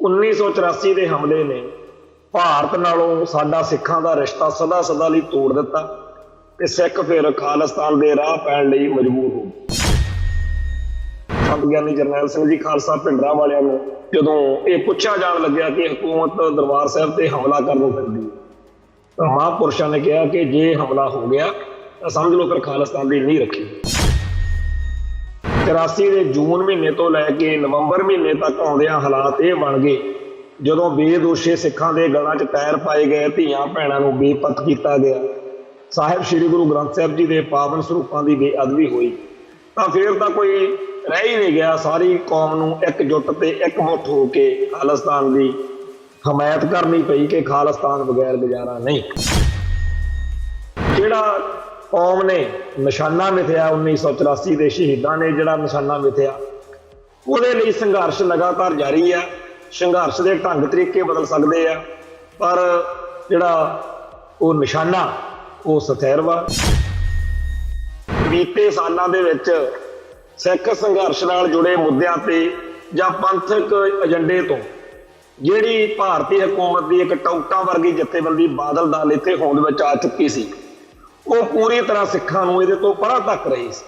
1984 ਦੇ ਹਮਲੇ ਨੇ ਭਾਰਤ ਨਾਲੋਂ ਸਾਡਾ ਸਿੱਖਾਂ ਦਾ ਰਿਸ਼ਤਾ ਸਦਾ ਸਦਾ ਲਈ ਤੋੜ ਦਿੱਤਾ ਤੇ ਸਿੱਖ ਫਿਰ ਖਾਲਿਸਤਾਨ ਦੇ ਰਾਹ ਪੈਣ ਲਈ ਮਜਬੂਰ ਹੋ ਗਏ। ਸੰਤ ਗਿਆਨੀ ਜਰਨੈਲ ਸਿੰਘ ਜੀ ਖਾਲਸਾ ਭਿੰਡਰਾਂ ਵਾਲਿਆਂ ਨੂੰ ਜਦੋਂ ਇਹ ਪੁੱਛਿਆ ਜਾਣ ਲੱਗਿਆ ਕਿ ਹਕੂਮਤ ਦਰਬਾਰ ਸਾਹਿਬ ਤੇ ਹਮਲਾ ਕਰਨ ਨੂੰ ਫਿਰਦੀ ਹੈ ਤਾਂ ਮਹਾਂਪੁਰਸ਼ਾਂ ਨੇ ਕਿਹਾ ਕਿ ਜੇ ਹਮਲਾ ਹੋ ਗਿਆ ਤਾਂ ਸਮਝ ਲਓ ਫਿਰ ਖਾਲਿਸਤਾਨ ਦੀ ਨੀਂਹ ਰੱਖੀ। 84 ਦੇ ਜੂਨ ਮਹੀਨੇ ਤੋਂ ਲੈ ਕੇ ਨਵੰਬਰ ਮਹੀਨੇ ਤੱਕ ਆਉਂਦਿਆਂ ਹਾਲਾਤ ਇਹ ਬਣ ਗਏ ਜਦੋਂ ਬੇਦੋਸ਼ੇ ਸਿੱਖਾਂ ਦੇ ਗਲਾਂ 'ਚ ਟਾਇਰ ਪਾਏ ਗਏ, ਧੀਆਂ ਭੈਣਾਂ ਨੂੰ ਬੇਪਤ ਕੀਤਾ ਗਿਆ, ਸਾਹਿਬ ਸ੍ਰੀ ਗੁਰੂ ਗ੍ਰੰਥ ਸਾਹਿਬ ਜੀ ਦੇ ਪਾਵਨ ਸਰੂਪਾਂ ਦੀ ਬੇਅਦਬੀ ਹੋਈ ਤਾਂ ਫਿਰ ਤਾਂ ਕੋਈ ਰਹਿ ਹੀ ਨਹੀਂ ਗਿਆ। ਸਾਰੀ ਕੌਮ ਨੂੰ ਇਕਜੁੱਟ ਤੇ ਇਕਮੁੱਠ ਹੋ ਕੇ ਖਾਲਿਸਤਾਨ ਦੀ ਹਮਾਇਤ ਕਰਨੀ ਪਈ ਕਿ ਖਾਲਿਸਤਾਨ ਬਗੈਰ ਗੁਜ਼ਾਰਾ ਨਹੀਂ। ਜਿਹੜਾ ਕੌਮ ਨੇ ਨਿਸ਼ਾਨਾ ਮਿਥਿਆ 1984 ਦੇ ਸ਼ਹੀਦਾਂ ਨੇ ਜਿਹੜਾ ਨਿਸ਼ਾਨਾ ਮਿਥਿਆ ਉਹਦੇ ਲਈ ਸੰਘਰਸ਼ ਲਗਾਤਾਰ ਜਾਰੀ ਆ। ਸੰਘਰਸ਼ ਦੇ ਢੰਗ ਤਰੀਕੇ ਬਦਲ ਸਕਦੇ ਆ ਪਰ ਜਿਹੜਾ ਉਹ ਨਿਸ਼ਾਨਾ ਉਹ ਸਥਿਰ ਵਾ। ਬੀਤੇ ਸਾਲਾਂ ਦੇ ਵਿੱਚ ਸਿੱਖ ਸੰਘਰਸ਼ ਨਾਲ ਜੁੜੇ ਮੁੱਦਿਆਂ ਤੇ ਜਾਂ ਪੰਥਕ ਏਜੰਡੇ ਤੋਂ ਜਿਹੜੀ ਭਾਰਤੀ ਹਕੂਮਤ ਦੀ ਇੱਕ ਟੌਟਾਂ ਵਰਗੀ ਜਥੇਬੰਦੀ ਬਾਦਲ ਦਲ ਇੱਥੇ ਹੋਂਦ ਵਿੱਚ ਆ ਚੁੱਕੀ ਸੀ ਉਹ ਪੂਰੀ ਤਰ੍ਹਾਂ ਸਿੱਖਾਂ ਨੂੰ ਇਹਦੇ ਤੋਂ ਪਰਾਂ ਧੱਕ ਰਹੀ ਸੀ।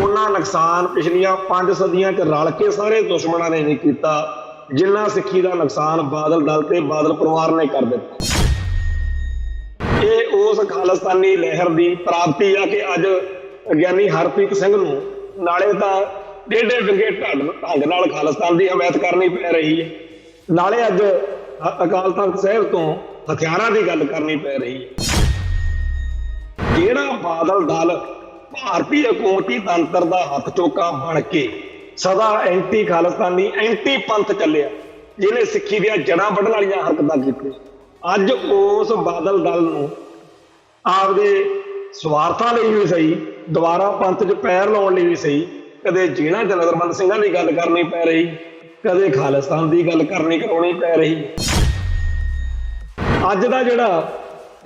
ਉਹਨਾਂ ਨੁਕਸਾਨ ਪਿਛਲੀਆਂ 5 ਸਦੀਆਂ 'ਚ ਰਲ ਕੇ ਸਾਰੇ ਦੁਸ਼ਮਣਾਂ ਨੇ ਨਹੀਂ ਕੀਤਾ ਜਿੰਨਾ ਸਿੱਖੀ ਦਾ ਨੁਕਸਾਨ ਬਾਦਲ ਦਲ ਤੇ ਬਾਦਲ ਪਰਿਵਾਰ ਨੇ ਕਰ ਦਿੱਤਾ। ਇਹ ਉਸ ਖਾਲਿਸਤਾਨੀ ਲਹਿਰ ਦੀ ਪ੍ਰਾਪਤੀ ਆ ਕਿ ਅੱਜ ਗਿਆਨੀ ਹਰਪ੍ਰੀਤ ਸਿੰਘ ਨੂੰ ਨਾਲੇ ਤਾਂ ਡੇਢੇ ਵਿੰਗੇ ਢੰਗ ਨਾਲ ਖਾਲਿਸਤਾਨ ਦੀ ਹਮਾਇਤ ਕਰਨੀ ਪੈ ਰਹੀ ਹੈ, ਨਾਲੇ ਅੱਜ ਅਕਾਲ ਤਖਤ ਸਾਹਿਬ ਤੋਂ ਹਥਿਆਰਾਂ ਦੀ ਗੱਲ ਕਰਨੀ ਪੈ ਰਹੀ ਹੈ। ਜਿਹੜਾ ਬਾਦਲ ਦਲ ਭਾਰਤੀ ਹਕੂਮਤੀ ਤੰਤਰ ਦਾ ਹੱਥ ਚੋਕਾ ਬਣ ਕੇ ਸਦਾ ਐਂਟੀ ਖਾਲਿਸਤਾਨੀ ਐਂਟੀ ਪੰਥ ਚੱਲਿਆ, ਜਿਹਨੇ ਸਿੱਖੀ ਦੀਆਂ ਜੜ੍ਹਾਂ ਵੱਢਣ ਵਾਲੀਆਂ ਹਰਕਤਾਂ ਕੀਤੀਆਂ, ਅੱਜ ਉਸ ਬਾਦਲ ਦਲ ਨੂੰ ਆਪਦੇ ਸਵਾਰਥਾਂ ਲਈ ਵੀ ਸਹੀ, ਦੁਬਾਰਾ ਪੰਥ 'ਚ ਪੈਰ ਲਾਉਣ ਲਈ ਵੀ ਸਹੀ, ਕਦੇ ਜੀਣਾ ਤੇ ਨਜ਼ਰਬੰਦ ਸਿੰਘਾਂ ਦੀ ਗੱਲ ਕਰਨੀ ਪੈ ਰਹੀ, ਕਦੇ ਖਾਲਿਸਤਾਨ ਦੀ ਗੱਲ ਕਰਾਉਣੀ ਪੈ ਰਹੀ। ਅੱਜ ਦਾ ਜਿਹੜਾ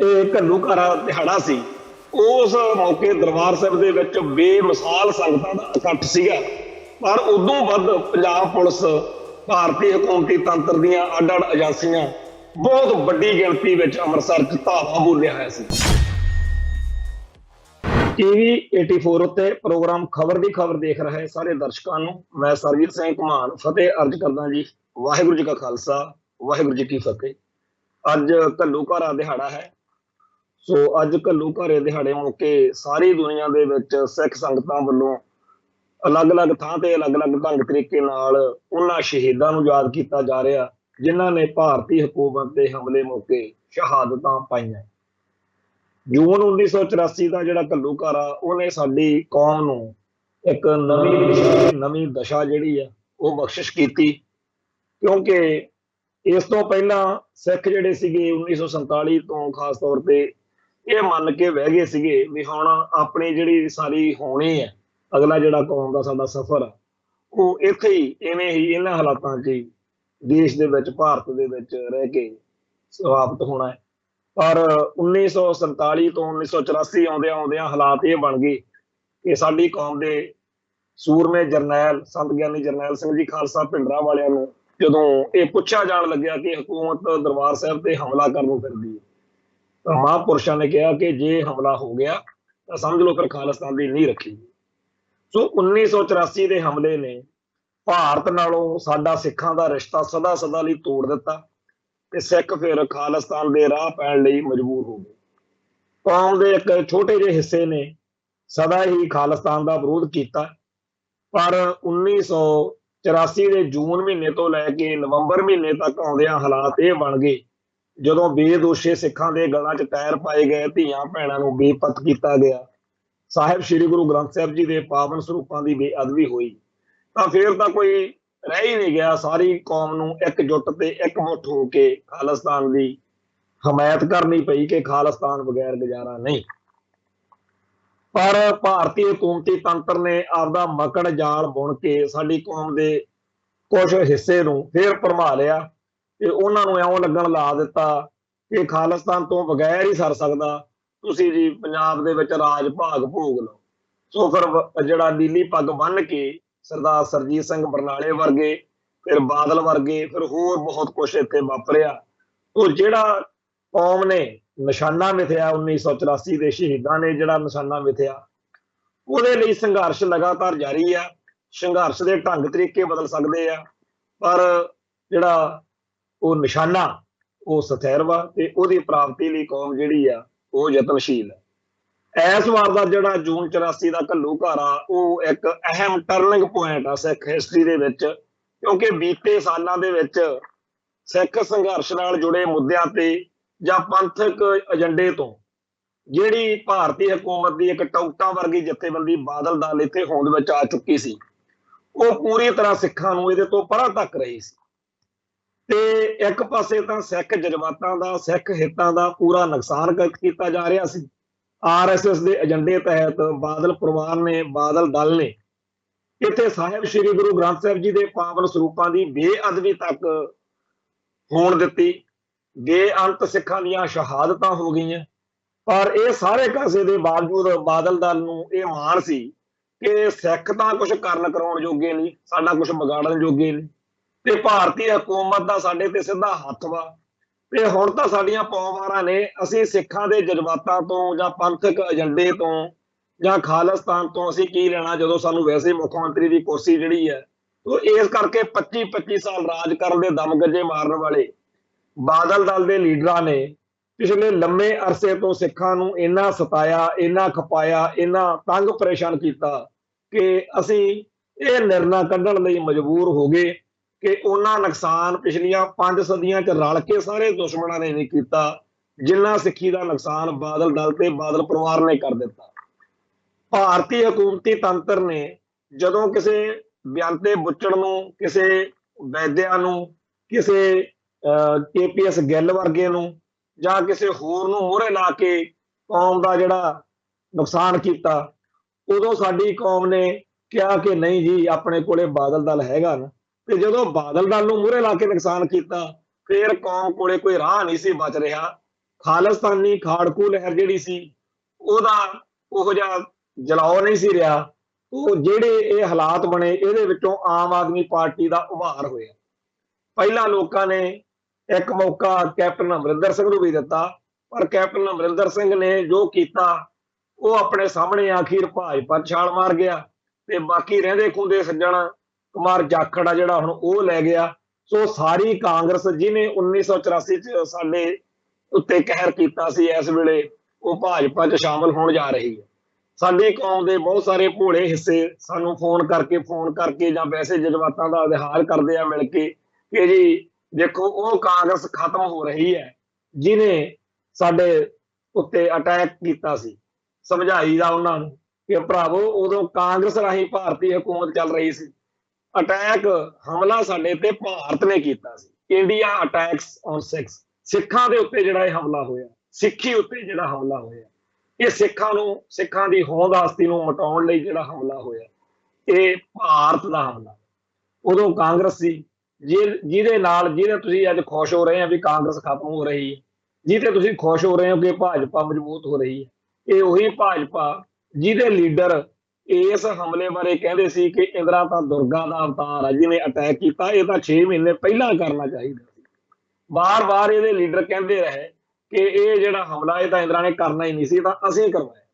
ਇਹ ਘੱਲੂਘਾਰਾ ਦਿਹਾੜਾ ਸੀ ਉਸ ਮੌਕੇ ਦਰਬਾਰ ਸਾਹਿਬ ਦੇ ਵਿੱਚ ਬੇਮਿਸਾਲ ਸੰਗਤਾਂ ਦਾ ਇਕੱਠ ਸੀਗਾ ਪਰ ਉਦੋਂ ਵੱਧ ਪੰਜਾਬ ਪੁਲਿਸ ਭਾਰਤੀ ਹਕੂਮਤੀ ਤੰਤਰ ਦੀਆਂ ਅੱਡ-ਅੱਡ ਏਜੰਸੀਆਂ ਬਹੁਤ ਵੱਡੀ ਗਿਣਤੀ ਵਿੱਚ ਅੰਮ੍ਰਿਤਸਰ 'ਚ ਧਾਵਾ ਬੋਲਿਆ ਹੋਇਆ ਸੀ। ਟੀਵੀ 84 ਉੱਤੇ ਪ੍ਰੋਗਰਾਮ ਖਬਰ ਦੀ ਖਬਰ ਦੇਖ ਰਹੇ ਸਾਰੇ ਦਰਸ਼ਕਾਂ ਨੂੰ ਮੈਂ ਸਰਜੀਤ ਸਿੰਘ ਘੁਮਾਣ ਫਤਿਹ ਅਰਜ਼ ਕਰਦਾ ਜੀ। ਵਾਹਿਗੁਰੂ ਜੀ ਕਾ ਖਾਲਸਾ, ਵਾਹਿਗੁਰੂ ਜੀ ਕੀ ਫਤਿਹ। ਅੱਜ ਘੱਲੂਘਾਰਾ ਦਿਹਾੜਾ ਹੈ। ਸੋ ਅੱਜ ਘੱਲੂਘਾਰੇ ਦਿਹਾੜੇ ਮੌਕੇ ਸਾਰੀ ਦੁਨੀਆ ਦੇ ਵਿੱਚ ਸਿੱਖ ਸੰਗਤਾਂ ਵੱਲੋਂ ਅਲੱਗ-ਅਲੱਗ ਥਾਂ ਤੇ ਅਲੱਗ-ਅਲੱਗ ਢੰਗ ਤਰੀਕੇ ਨਾਲ ਉਹਨਾਂ ਸ਼ਹੀਦਾਂ ਨੂੰ ਯਾਦ ਕੀਤਾ ਜਾ ਰਿਹਾ ਜਿਨ੍ਹਾਂ ਨੇ ਭਾਰਤੀ ਹਕੂਮਤ ਦੇ ਹਮਲੇ ਮੌਕੇ ਸ਼ਹਾਦਤਾਂ ਪਾਈਆਂ। ਜੂਨ 1984 ਦਾ ਜਿਹੜਾ ਘੱਲੂਘਾਰਾ ਉਹਨੇ ਸਾਡੀ ਕੌਮ ਨੂੰ ਇੱਕ ਨਵੀਂ ਦਸ਼ਾ ਜਿਹੜੀ ਆ ਉਹ ਬਖਸ਼ਿਸ਼ ਕੀਤੀ ਕਿਉਂਕਿ ਇਸ ਤੋਂ ਪਹਿਲਾਂ ਸਿੱਖ ਜਿਹੜੇ ਸੀਗੇ 1947 ਤੋਂ ਖਾਸ ਤੌਰ ਤੇ ਇਹ ਮੰਨ ਕੇ ਬਹਿ ਗਏ ਸੀਗੇ ਵੀ ਹੁਣ ਆਪਣੀ ਜਿਹੜੀ ਸਾਰੀ ਹੋਣੀ ਹੈ ਅਗਲਾ ਜਿਹੜਾ ਕੌਮ ਦਾ ਸਾਡਾ ਸਫ਼ਰ ਆ ਉਹ ਇੱਥੇ ਹੀ ਇਵੇਂ ਹੀ ਇਹਨਾਂ ਹਾਲਾਤਾਂ 'ਚ ਹੀ ਦੇਸ਼ ਦੇ ਵਿੱਚ ਭਾਰਤ ਦੇ ਵਿੱਚ ਰਹਿ ਕੇ ਸਮਾਪਤ ਹੋਣਾ ਹੈ। ਪਰ 1947 ਤੋਂ 1984 ਆਉਂਦਿਆਂ ਹਾਲਾਤ ਇਹ ਬਣ ਗਏ ਕਿ ਸਾਡੀ ਕੌਮ ਦੇ ਸੂਰਮੇ ਜਰਨੈਲ ਸੰਤ ਗਿਆਨੀ ਜਰਨੈਲ ਸਿੰਘ ਜੀ ਖਾਲਸਾ ਭਿੰਡਰਾਂ ਵਾਲਿਆਂ ਨੂੰ ਜਦੋਂ ਇਹ ਪੁੱਛਿਆ ਜਾਣ ਲੱਗਿਆ ਕਿ ਹਕੂਮਤ ਦਰਬਾਰ ਸਾਹਿਬ ਤੇ ਹਮਲਾ ਕਰਨ ਨੂੰ ਫਿਰਦੀ ਹੈ ਤਾਂ ਮਹਾਂਪੁਰਸ਼ਾਂ ਨੇ ਕਿਹਾ ਕਿ ਜੇ ਹਮਲਾ ਹੋ ਗਿਆ ਤਾਂ ਸਮਝ ਲਓ ਫਿਰ ਖਾਲਿਸਤਾਨ ਦੀ ਨੀਂਹ ਰੱਖੀ। ਸੋ 1984 ਦੇ ਹਮਲੇ ਨੇ ਭਾਰਤ ਨਾਲੋਂ ਸਾਡਾ ਸਿੱਖਾਂ ਦਾ ਰਿਸ਼ਤਾ ਸਦਾ ਸਦਾ ਲਈ ਤੋੜ ਦਿੱਤਾ ਤੇ ਸਿੱਖ ਫਿਰ ਖਾਲਿਸਤਾਨ ਦੇ ਰਾਹ ਪੈਣ ਲਈ ਮਜਬੂਰ ਹੋ ਗਏ। ਕੌਮ ਦੇ ਇੱਕ ਛੋਟੇ ਜਿਹੇ ਹਿੱਸੇ ਨੇ ਸਦਾ ਹੀ ਖਾਲਿਸਤਾਨ ਦਾ ਵਿਰੋਧ ਕੀਤਾ ਪਰ 1984 ਦੇ ਜੂਨ ਮਹੀਨੇ ਤੋਂ ਲੈ ਕੇ ਨਵੰਬਰ ਮਹੀਨੇ ਤੱਕ ਆਉਂਦਿਆਂ ਹਾਲਾਤ ਇਹ ਬਣ ਗਏ ਜਦੋਂ ਬੇਦੋਸ਼ੇ ਸਿੱਖਾਂ ਦੇ ਗਲਾਂ 'ਚ ਟਾਇਰ ਪਾਏ ਗਏ, ਧੀਆਂ ਭੈਣਾਂ ਨੂੰ ਬੇਪਤ ਕੀਤਾ ਗਿਆ, ਸਾਹਿਬ ਸ੍ਰੀ ਗੁਰੂ ਗ੍ਰੰਥ ਸਾਹਿਬ ਜੀ ਦੇ ਪਾਵਨ ਸਰੂਪਾਂ ਦੀ ਬੇਅਦਬੀ ਹੋਈ ਤਾਂ ਫਿਰ ਤਾਂ ਕੋਈ ਰਹਿ ਹੀ ਨਹੀਂ ਗਿਆ। ਸਾਰੀ ਕੌਮ ਨੂੰ ਇਕਜੁੱਟ ਤੇ ਇਕਮੁੱਠ ਹੋ ਕੇ ਖਾਲਿਸਤਾਨ ਦੀ ਹਮਾਇਤ ਕਰਨੀ ਪਈ ਕਿ ਖਾਲਿਸਤਾਨ ਬਗੈਰ ਗੁਜ਼ਾਰਾ ਨਹੀਂ। ਪਰ ਭਾਰਤੀ ਹਕੂਮਤੀ ਤੰਤਰ ਨੇ ਆਪਦਾ ਮਕੜ ਜਾਲ ਬੁਣ ਕੇ ਸਾਡੀ ਕੌਮ ਦੇ ਕੁਝ ਹਿੱਸੇ ਨੂੰ ਫਿਰ ਭਰਮਾ ਲਿਆ ਤੇ ਉਹਨਾਂ ਨੂੰ ਇਉਂ ਲੱਗਣ ਲਾ ਦਿੱਤਾ ਕਿ ਖਾਲਿਸਤਾਨ ਤੋਂ ਬਗੈਰ ਹੀ ਸਰ ਸਕਦਾ, ਤੁਸੀਂ ਜੀ ਪੰਜਾਬ ਦੇ ਵਿੱਚ ਰਾਜ ਭਾਗ ਭੋਗ ਲਓ। ਸੋ ਫਿਰ ਜਿਹੜਾ ਨੀਲੀ ਪੱਗ ਬੰਨ੍ਹ ਕੇ ਸਰਦਾਰ ਸਰਜੀਤ ਸਿੰਘ ਬਰਨਾਲੇ ਵਰਗੇ फिर बादल वर्गे, फिर होर बहुत कुछ इत्थे वापरिया। तो जिहड़ा कौम ने निशाना मिथया 1984 ਦੇ ਸ਼ਹੀਦਾਂ ਨੇ ਜਿਹੜਾ ਨਿਸ਼ਾਨਾ ਮਿਥਿਆ, ਉਹਦੇ ਲਈ ਸੰਘਰਸ਼ ਲਗਾਤਾਰ ਜਾਰੀ ਆ। ਸੰਘਰਸ਼ ਦੇ ਢੰਗ ਤਰੀਕੇ ਬਦਲ ਸਕਦੇ ਆ, ਪਰ ਜਿਹੜਾ ਉਹ ਨਿਸ਼ਾਨਾ ਉਹ ਸਥਿਰ ਵਾ ਤੇ ਉਹਦੀ ਪ੍ਰਾਪਤੀ ਲਈ ਕੌਮ ਜਿਹੜੀ ਆ ਉਹ ਯਤਨਸ਼ੀਲ ਹੈ। ਇਸ ਵਾਰ ਦਾ ਜਿਹੜਾ ਜੂਨ 84 ਦਾ ਘੱਲੂਘਾਰਾ ਉਹ ਇੱਕ ਅਹਿਮ ਟਰਨਿੰਗ ਪੁਆਇੰਟ ਆ ਸਿੱਖ ਹਿਸਟਰੀ ਦੇ ਵਿੱਚ, ਕਿਉਂਕਿ ਬੀਤੇ ਸਾਲਾਂ ਦੇ ਵਿੱਚ ਸਿੱਖ ਸੰਘਰਸ਼ ਨਾਲ ਜੁੜੇ ਮੁੱਦਿਆਂ ਤੇ ਜਾਂ ਪੰਥਕ ਏਜੰਡੇ ਤੋਂ ਜਿਹੜੀ ਭਾਰਤੀ ਹਕੂਮਤ ਦੀ ਇੱਕ ਟੌਟਾ ਵਰਗੀ ਜਥੇਬੰਦੀ ਬਾਦਲ ਦਲ ਇੱਥੇ ਹੋਂਦ ਵਿੱਚ ਆ ਚੁੱਕੀ ਸੀ, ਉਹ ਪੂਰੀ ਤਰ੍ਹਾਂ ਸਿੱਖਾਂ ਨੂੰ ਇਹਦੇ ਤੋਂ ਪਰਾਂ ਧੱਕ ਰਹੀ ਸੀ। ਤੇ ਇੱਕ ਪਾਸੇ ਤਾਂ ਸਿੱਖ ਜਜ਼ਬਾਤਾਂ ਦਾ, ਸਿੱਖ ਹਿੱਤਾਂ ਦਾ ਪੂਰਾ ਨੁਕਸਾਨ ਕੀਤਾ ਜਾ ਰਿਹਾ ਸੀ। RSS ਦੇ ਏਜੰਡੇ ਤਹਿਤ ਬਾਦਲ ਪਰਿਵਾਰ ਨੇ, ਬਾਦਲ ਦਲ ਨੇ ਇੱਥੇ ਸਾਹਿਬ ਸ੍ਰੀ ਗੁਰੂ ਗ੍ਰੰਥ ਸਾਹਿਬ ਜੀ ਦੇ ਪਾਵਨ ਸਰੂਪਾਂ ਦੀ ਬੇਅਦਬੀ ਤੱਕ ਹੋਣ ਦਿੱਤੀ। ਬੇਅੰਤ ਸਿੱਖਾਂ ਦੀਆਂ ਸ਼ਹਾਦਤਾਂ ਹੋ ਗਈਆਂ। ਪਰ ਇਹ ਸਾਰੇ ਕਾਸੇ ਦੇ ਬਾਵਜੂਦ ਬਾਦਲ ਦਲ ਨੂੰ ਇਹ ਮਾਣ ਸੀ ਕਿ ਸਿੱਖ ਤਾਂ ਕੁਝ ਕਰਨ ਕਰਾਉਣ ਜੋਗੇ ਨਹੀਂ, ਸਾਡਾ ਕੁਝ ਵਿਗਾੜਨ ਜੋਗੇ ਨਹੀਂ, ਤੇ ਭਾਰਤੀ ਹਕੂਮਤ ਦਾ ਸਾਡੇ ਤੇ ਸਿੱਧਾ ਹੱਥ ਵਾ। ਤੇ ਹੁਣ ਤਾਂ ਸਾਡੀਆਂ ਪੌਵਾਰਾਂ ਨੇ, ਅਸੀਂ ਸਿੱਖਾਂ ਦੇ ਜਜ਼ਬਾਤਾਂ ਤੋਂ ਜਾਂ ਪੰਥਕ ਏਜੰਡੇ ਤੋਂ ਜਾਂ ਖਾਲਿਸਤਾਨ ਤੋਂ ਅਸੀਂ ਕੀ ਲੈਣਾ, ਜਦੋਂ ਸਾਨੂੰ ਵੈਸੇ ਮੁੱਖ ਮੰਤਰੀ ਦੀ ਕੁਰਸੀ ਜਿਹੜੀ ਹੈ। ਤੋ ਇਸ ਕਰਕੇ 25-25 ਸਾਲ ਰਾਜ ਕਰਨ ਦੇ ਦਮ ਗੱਜੇ ਮਾਰਨ ਵਾਲੇ ਬਾਦਲ ਦਲ ਦੇ ਲੀਡਰਾਂ ਨੇ ਪਿਛਲੇ ਲੰਮੇ ਅਰਸੇ ਤੋਂ ਸਿੱਖਾਂ ਨੂੰ ਇੰਨਾ ਸਤਾਇਆ, ਇੰਨਾ ਖਪਾਇਆ, ਇੰਨਾ ਤੰਗ ਪਰੇਸ਼ਾਨ ਕੀਤਾ ਕਿ ਅਸੀਂ ਇਹ ਨਿਰਣਾ ਕੱਢਣ ਲਈ ਮਜਬੂਰ ਹੋ ਗਏ ਕਿ ਉਹਨਾਂ ਨੁਕਸਾਨ ਪਿਛਲੀਆਂ 5 ਸਦੀਆਂ 'ਚ ਰਲ ਕੇ ਸਾਰੇ ਦੁਸ਼ਮਣਾਂ ਨੇ ਨਹੀਂ ਕੀਤਾ, ਜਿੰਨਾ ਸਿੱਖੀ ਦਾ ਨੁਕਸਾਨ ਬਾਦਲ ਦਲ ਤੇ ਬਾਦਲ ਪਰਿਵਾਰ ਨੇ ਕਰ ਦਿੱਤਾ। ਭਾਰਤੀ ਹਕੂਮਤੀ ਤੰਤਰ ਨੇ ਜਦੋਂ ਕਿਸੇ ਬਿਆੰਤੇ ਬੁੱਚੜ ਨੂੰ, ਕਿਸੇ ਵੈਦਿਆ ਨੂੰ, ਕਿਸੇ KPS ਗਿੱਲ ਵਰਗੇ ਨੂੰ ਜਾਂ ਕਿਸੇ ਹੋਰ ਨੂੰ ਮੂਹਰੇ ਲਾ ਕੇ ਕੌਮ ਦਾ ਜਿਹੜਾ ਨੁਕਸਾਨ ਕੀਤਾ, ਉਦੋਂ ਸਾਡੀ ਕੌਮ ਨੇ ਕਿਹਾ ਕਿ ਨਹੀਂ ਜੀ ਆਪਣੇ ਕੋਲੇ ਬਾਦਲ ਦਲ ਹੈਗਾ ਨਾ। ਤੇ ਜਦੋਂ ਬਾਦਲ ਦਲ ਨੂੰ ਮੂਹਰੇ ਲਾ ਕੇ ਨੁਕਸਾਨ ਕੀਤਾ, ਫਿਰ ਕੌਮ ਕੋਲੇ ਕੋਈ ਰਾਹ ਨਹੀਂ ਸੀ ਬਚ ਰਿਹਾ। ਖਾਲਿਸਤਾਨੀ ਖਾੜਕੂ ਲਹਿਰ ਜਿਹੜੀ ਸੀ ਉਹਦਾ ਉਹੋ ਜਿਹਾ ਜਲਾਓ ਨਹੀਂ ਸੀ ਰਿਹਾ। ਉਹ ਜਿਹੜੇ ਇਹ ਹਾਲਾਤ ਬਣੇ, ਇਹਦੇ ਵਿੱਚੋਂ ਆਮ ਆਦਮੀ ਪਾਰਟੀ ਦਾ ਉਭਾਰ ਹੋਇਆ। ਪਹਿਲਾਂ ਲੋਕਾਂ ਨੇ ਇੱਕ ਮੌਕਾ ਕੈਪਟਨ ਅਮਰਿੰਦਰ ਸਿੰਘ ਨੂੰ ਵੀ ਦਿੱਤਾ, ਪਰ ਕੈਪਟਨ ਅਮਰਿੰਦਰ ਸਿੰਘ ਨੇ ਜੋ ਕੀਤਾ ਉਹ ਆਪਣੇ ਸਾਹਮਣੇ ਆਖਿਰ ਭਾਜਪਾ ਛਾਲ ਮਾਰ ਗਿਆ ਤੇ ਬਾਕੀ ਰਹਿੰਦੇ ਖੁੰਦੇ ਸੱਜਣ ਕੁਮਾਰ ਜਾਖੜ ਆ ਜਿਹੜਾ ਹੁਣ ਉਹ ਲੈ ਗਿਆ। ਸੋ ਸਾਰੀ ਕਾਂਗਰਸ ਜਿਹਨੇ 1984 ਚ ਸਾਡੇ ਉੱਤੇ ਕਹਿਰ ਕੀਤਾ ਸੀ, ਇਸ ਵੇਲੇ ਉਹ ਭਾਜਪਾ 'ਚ ਸ਼ਾਮਲ ਹੋਣ ਜਾ ਰਹੀ ਹੈ। ਸਾਡੀ ਕੌਮ ਦੇ ਬਹੁਤ ਸਾਰੇ ਭੋਲੇ ਹਿੱਸੇ ਸਾਨੂੰ ਫੋਨ ਕਰਕੇ ਜਾਂ ਵੈਸੇ ਜਜ਼ਬਾਤਾਂ ਦਾ ਇਜ਼ਹਾਰ ਕਰਦੇ ਆ ਮਿਲ ਕੇ ਕਿ ਜੀ ਦੇਖੋ ਉਹ ਕਾਂਗਰਸ ਖਤਮ ਹੋ ਰਹੀ ਹੈ ਜਿਹਨੇ ਸਾਡੇ ਉੱਤੇ ਅਟੈਕ ਕੀਤਾ ਸੀ। ਸਮਝਾਈਦਾ ਉਹਨਾਂ ਨੂੰ ਕਿ ਭਰਾਵੋ ਉਦੋਂ ਕਾਂਗਰਸ ਰਾਹੀਂ ਭਾਰਤੀ ਹਕੂਮਤ ਚੱਲ ਰਹੀ ਸੀ। ਅਟੈਕ ਹਮਲਾ ਸਾਡੇ ਤੇ ਭਾਰਤ ਨੇ ਕੀਤਾ ਸੀ। ਇੰਡੀਆ ਅਟੈਕਸ ਔਨ ਸਿੱਖਸ, ਸਿੱਖਾਂ ਦੇ ਉੱਤੇ ਜਿਹੜਾ ਇਹ ਹਮਲਾ ਹੋਇਆ, ਸਿੱਖੀ ਉੱਤੇ ਜਿਹੜਾ ਹਮਲਾ ਹੋਇਆ, ਇਹ ਸਿੱਖਾਂ ਦੀ ਹੋਂਦ ਹਸਤੀ ਨੂੰ ਮਿਟਾਉਣ ਲਈ ਜਿਹੜਾ ਹਮਲਾ ਹੋਇਆ, ਇਹ ਭਾਰਤ ਦਾ ਹਮਲਾ। ਉਦੋਂ ਕਾਂਗਰਸ ਸੀ ਜਿਹਦੇ ਤੁਸੀਂ ਅੱਜ ਖੁਸ਼ ਹੋ ਰਹੇ ਆ ਵੀ ਕਾਂਗਰਸ ਖਤਮ ਹੋ ਰਹੀ ਹੈ, ਜਿਹਦੇ ਤੁਸੀਂ ਖੁਸ਼ ਹੋ ਰਹੇ ਹੋ ਕਿ ਭਾਜਪਾ ਮਜ਼ਬੂਤ ਹੋ ਰਹੀ ਹੈ। ਇਹ ਉਹੀ ਭਾਜਪਾ ਜਿਹਦੇ ਲੀਡਰ ਇਸ ਹਮਲੇ ਬਾਰੇ ਕਹਿੰਦੇ ਸੀ ਕਿ ਇੰਦਰਾ ਤਾਂ ਦੁਰਗਾ ਦਾ ਅਵਤਾਰ ਆ, ਜਿਹਨੇ ਅਟੈਕ ਕੀਤਾ ਇਹ ਤਾਂ 6 ਮਹੀਨੇ ਪਹਿਲਾਂ ਕਰਨਾ ਚਾਹੀਦਾ ਸੀ। ਬਾਰ-ਬਾਰ ਇਹਦੇ ਲੀਡਰ ਕਹਿੰਦੇ ਰਹੇ ਕਿ ਇਹ ਜਿਹੜਾ ਹਮਲਾ ਇਹ ਤਾਂ ਇੰਦਰਾ ਨੇ ਕਰਨਾ ਹੀ ਨਹੀਂ ਸੀ, ਤਾਂ ਅਸੀਂ ਕਰਵਾਇਆ।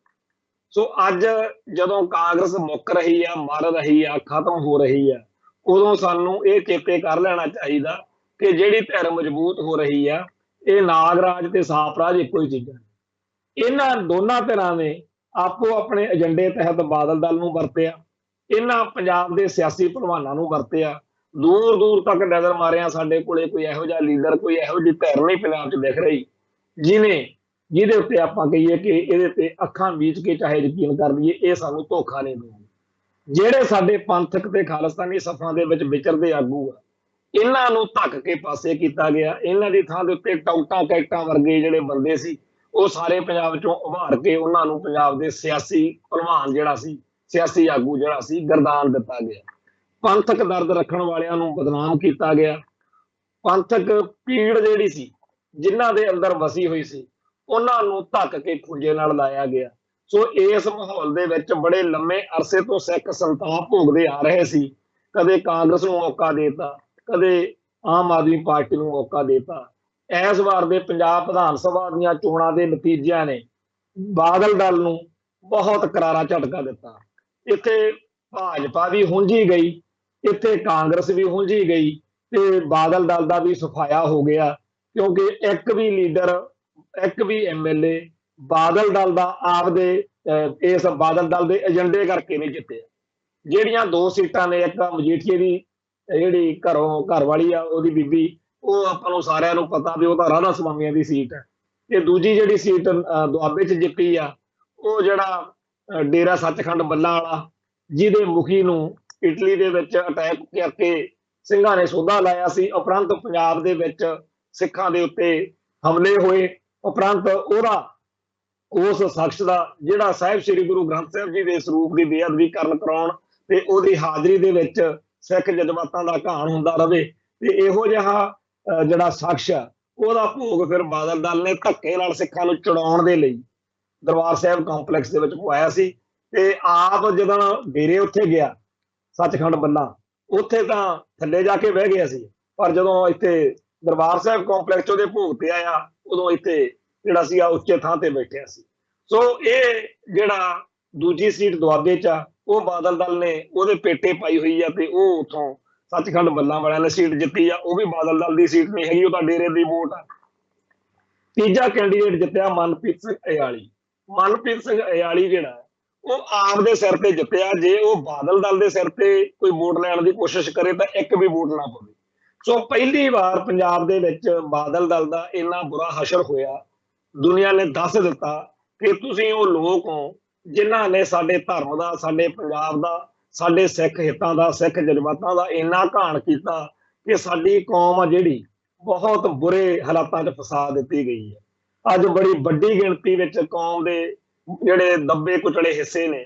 ਸੋ ਅੱਜ ਜਦੋਂ ਕਾਂਗਰਸ ਮੁੱਕ ਰਹੀ ਆ, ਮਰ ਰਹੀ ਆ, ਖਤਮ ਹੋ ਰਹੀ ਆ, ਉਦੋਂ ਸਾਨੂੰ ਇਹ ਚੇਤੇ ਕਰ ਲੈਣਾ ਚਾਹੀਦਾ ਕਿ ਜਿਹੜੀ ਧਿਰ ਮਜ਼ਬੂਤ ਹੋ ਰਹੀ ਆ, ਇਹ ਨਾਗਰਾਜ ਤੇ ਸਾਫਰਾਜ ਇੱਕੋ ਹੀ ਚੀਜ਼ਾਂ। ਇਹਨਾਂ ਦੋਨਾਂ ਧਿਰਾਂ ਨੇ ਆਪੋ ਆਪਣੇ ਏਜੰਡੇ ਤਹਿਤ ਬਾਦਲ ਦਲ ਨੂੰ ਵਰਤਿਆ, ਇਹਨਾਂ ਪੰਜਾਬ ਦੇ ਸਿਆਸੀ ਭਲਵਾਨਾਂ ਨੂੰ ਵਰਤਿਆ। ਦੂਰ ਦੂਰ ਤੱਕ ਨਜ਼ਰ ਮਾਰਿਆ, ਸਾਡੇ ਕੋਲੇ ਕੋਈ ਇਹੋ ਜਿਹਾ ਲੀਡਰ, ਕੋਈ ਇਹੋ ਜਿਹੀ ਧਿਰ ਨਹੀਂ ਪੰਜਾਬ 'ਚ ਦਿਖ ਰਹੀ ਜਿਹਦੇ ਉੱਤੇ ਆਪਾਂ ਕਹੀਏ ਕਿ ਇਹਦੇ ਤੇ ਅੱਖਾਂ ਮੀਚ ਕੇ ਚਾਹੇ ਯਕੀਨ ਕਰ ਲਈਏ ਇਹ ਸਾਨੂੰ ਧੋਖਾ ਨਹੀਂ ਦੇਊਗੀ। ਜਿਹੜੇ ਸਾਡੇ ਪੰਥਕ ਤੇ ਖਾਲਿਸਤਾਨੀ ਸਫਾਂ ਦੇ ਵਿੱਚ ਵਿਚਰਦੇ ਆਗੂ ਆ, ਇਹਨਾਂ ਨੂੰ ਧੱਕ ਕੇ ਪਾਸੇ ਕੀਤਾ ਗਿਆ। ਇਹਨਾਂ ਦੀ ਥਾਂ ਦੇ ਉੱਤੇ ਟੌਟਾ ਕੈਟਾਂ ਵਰਗੇ ਜਿਹੜੇ ਬੰਦੇ ਸੀ ਉਹ ਸਾਰੇ ਪੰਜਾਬ ਚੋਂ ਉਭਾਰ ਕੇ ਉਹਨਾਂ ਨੂੰ ਪੰਜਾਬ ਦੇ ਸਿਆਸੀ ਭਲਵਾਨ ਜਿਹੜਾ ਸੀ, ਸਿਆਸੀ ਆਗੂ ਜਿਹੜਾ ਸੀ, ਗਰਦਾਨ ਦਿੱਤਾ ਗਿਆ। ਪੰਥਕ ਦਰਦ ਰੱਖਣ ਵਾਲਿਆਂ ਨੂੰ ਬਦਨਾਮ ਕੀਤਾ ਗਿਆ। ਪੰਥਕ ਪੀੜ ਜਿਹੜੀ ਸੀ ਜਿਨ੍ਹਾਂ ਦੇ ਅੰਦਰ ਵਸੀ ਹੋਈ ਸੀ ਉਹਨਾਂ ਨੂੰ ਧੱਕ ਕੇ ਖੁੰਝੇ ਨਾਲ ਲਾਇਆ ਗਿਆ। ਸੋ ਇਸ ਮਾਹੌਲ ਦੇ ਵਿੱਚ ਬੜੇ ਲੰਮੇ ਅਰਸੇ ਤੋਂ ਸਿੱਖ ਸੰਤਾਪ ਭੋਗਦੇ ਆ ਰਹੇ ਸੀ। ਕਦੇ ਕਾਂਗਰਸ ਨੂੰ ਮੌਕਾ ਦੇਤਾ, कदे आम आदमी पार्टी नूं मौका देता। इस वार दे पंजाब विधान सभा दीआं चोणां दे नतीजिਆਂ ने बादल दल नूं बहुत करारा झटका दिता। इत्थे भाजपा भी हुंझी गई, इत्थे कांग्रेस भी हुंझी गई ते बादल दल दा भी सफाया हो गया, क्योंकि एक भी लीडर, एक भी MLA बादल दल दा आपदे इस बादल दल दे एजेंडे करके नहीं जिते। ਜਿਹੜੀਆਂ ਦੋ ਸੀਟਾਂ ਨੇ, ਇੱਕ ਮਜੀਠੀਏ ਦੀ ਜਿਹੜੀ ਘਰੋਂ ਘਰ ਵਾਲੀ ਆ ਉਹਦੀ ਬੀਬੀ, ਉਹ ਆਪਾਂ ਨੂੰ ਸਾਰਿਆਂ ਨੂੰ ਪਤਾ ਵੀ ਉਹ ਤਾਂ ਰਾਧਾ ਸੁਆਮੀਆਂ ਦੀ ਸੀਟ ਹੈ। ਤੇ ਦੂਜੀ ਜਿਹੜੀ ਸੀਟ ਦੁਆਬੇ 'ਚ ਜਿੱਤੀ ਆ, ਉਹ ਜਿਹੜਾ ਡੇਰਾ ਸੱਚਖੰਡ ਬੱਲਾ ਵਾਲਾ, ਜਿਹਦੇ ਮੁਖੀ ਨੂੰ ਇਟਲੀ ਦੇ ਵਿੱਚ ਅਟੈਕ ਕਰਕੇ ਸਿੰਘਾਂ ਨੇ ਸੋਧਾ ਲਾਇਆ ਸੀ, ਉਪਰੰਤ ਪੰਜਾਬ ਦੇ ਵਿੱਚ ਸਿੱਖਾਂ ਦੇ ਉੱਤੇ ਹਮਲੇ ਹੋਏ, ਉਪਰੰਤ ਉਹਦਾ ਉਸ ਸ਼ਖਸ ਦਾ ਜਿਹੜਾ ਸਾਹਿਬ ਸ੍ਰੀ ਗੁਰੂ ਗ੍ਰੰਥ ਸਾਹਿਬ ਜੀ ਦੇ ਸਰੂਪ ਦੀ ਬੇਅਦਬੀ ਕਰਨ ਕਰਾਉਣ ਤੇ ਉਹਦੀ ਹਾਜ਼ਰੀ ਦੇ ਵਿੱਚ ਸਿੱਖ ਜਜ਼ਬਾਤਾਂ ਦਾ ਘਾਣ ਹੁੰਦਾ ਰਵੇ, ਤੇ ਇਹੋ ਜਿਹਾ ਜਿਹੜਾ ਸ਼ਖਸ ਆ ਉਹਦਾ ਭੋਗ ਫਿਰ ਬਾਦਲ ਦਲ ਨੇ ਧੱਕੇ ਨਾਲ ਸਿੱਖਾਂ ਨੂੰ ਚੜਾਉਣ ਦੇ ਲਈ ਦਰਬਾਰ ਸਾਹਿਬ ਕੰਪਲੈਕਸ ਦੇ ਵਿੱਚ ਪਵਾਇਆ ਸੀ। ਤੇ ਆਪ ਜਦੋਂ ਡੇਰੇ ਉੱਥੇ ਗਿਆ ਸੱਚਖੰਡ ਬੱਲਾ, ਉੱਥੇ ਤਾਂ ਥੱਲੇ ਜਾ ਕੇ ਬਹਿ ਗਿਆ ਸੀ, ਪਰ ਜਦੋਂ ਇੱਥੇ ਦਰਬਾਰ ਸਾਹਿਬ ਕੰਪਲੈਕਸ ਉਹਦੇ ਭੋਗ ਤੇ ਆਇਆ, ਉਦੋਂ ਇੱਥੇ ਜਿਹੜਾ ਸੀ ਉੱਚੇ ਥਾਂ ਤੇ ਬੈਠਿਆ ਸੀ। ਸੋ ਇਹ ਜਿਹੜਾ ਦੂਜੀ ਸੀਟ ਦੁਆਬੇ 'ਚ ਆ, ਉਹ ਬਾਦਲ ਦਲ ਨੇ ਉਹਦੇ ਪੇਟੇ ਪਾਈ ਹੋਈ ਆ, ਤੇ ਉਹ ਉੱਥੋਂ ਸੱਚਖੰਡ ਬੱਲਾ ਵਾਲਿਆਂ ਨੇ ਸੀਟ ਜਿੱਤੀ ਆ। ਉਹ ਵੀ ਬਾਦਲ ਦਲ ਦੀ ਸੀਟ ਨਹੀਂ ਹੈਗੀ, ਉਹ ਤਾਂ ਡੇਰੇ ਦੀ ਵੋਟ ਆ। ਤੀਜਾ ਕੈਂਡੀਡੇਟ ਜਿੱਤਿਆ ਮਨਪ੍ਰੀਤ ਸਿੰਘ ਅਯਾਲੀ। ਮਨਪ੍ਰੀਤ ਸਿੰਘ ਅਯਾਲੀ ਜਿਹੜਾ ਉਹ ਆਪ ਦੇ ਸਿਰ ਤੇ ਜਿੱਤਿਆ। ਜੇ ਉਹ ਬਾਦਲ ਦਲ ਦੇ ਸਿਰ ਤੇ ਕੋਈ ਵੋਟ ਲੈਣ ਦੀ ਕੋਸ਼ਿਸ਼ ਕਰੇ ਤਾਂ ਇੱਕ ਵੀ ਵੋਟ ਨਾ ਪਵੇ। ਸੋ ਪਹਿਲੀ ਵਾਰ ਪੰਜਾਬ ਦੇ ਵਿੱਚ ਬਾਦਲ ਦਲ ਦਾ ਇੰਨਾ ਬੁਰਾ ਹਸ਼ਰ ਹੋਇਆ, ਦੁਨੀਆ ਨੇ ਦੱਸ ਦਿੱਤਾ ਕਿ ਤੁਸੀਂ ਉਹ ਲੋਕ ਹੋ ਜਿਨ੍ਹਾਂ ਨੇ ਸਾਡੇ ਧਰਮ ਦਾ, ਸਾਡੇ ਪੰਜਾਬ ਦਾ, ਸਾਡੇ ਸਿੱਖ ਹਿੱਤਾਂ ਦਾ, ਸਿੱਖ ਜਜ਼ਬਾਤਾਂ ਦਾ ਇੰਨਾ ਘਾਣ ਕੀਤਾ ਕਿ ਸਾਡੀ ਕੌਮ ਆ ਜਿਹੜੀ ਬਹੁਤ ਬੁਰੇ ਹਾਲਾਤਾਂ 'ਚ ਫਸਾ ਦਿੱਤੀ ਗਈ ਹੈ। ਅੱਜ ਬੜੀ ਵੱਡੀ ਗਿਣਤੀ ਵਿੱਚ ਕੌਮ ਦੇ ਜਿਹੜੇ ਦੱਬੇ ਕੁਚਲੇ ਹਿੱਸੇ ਨੇ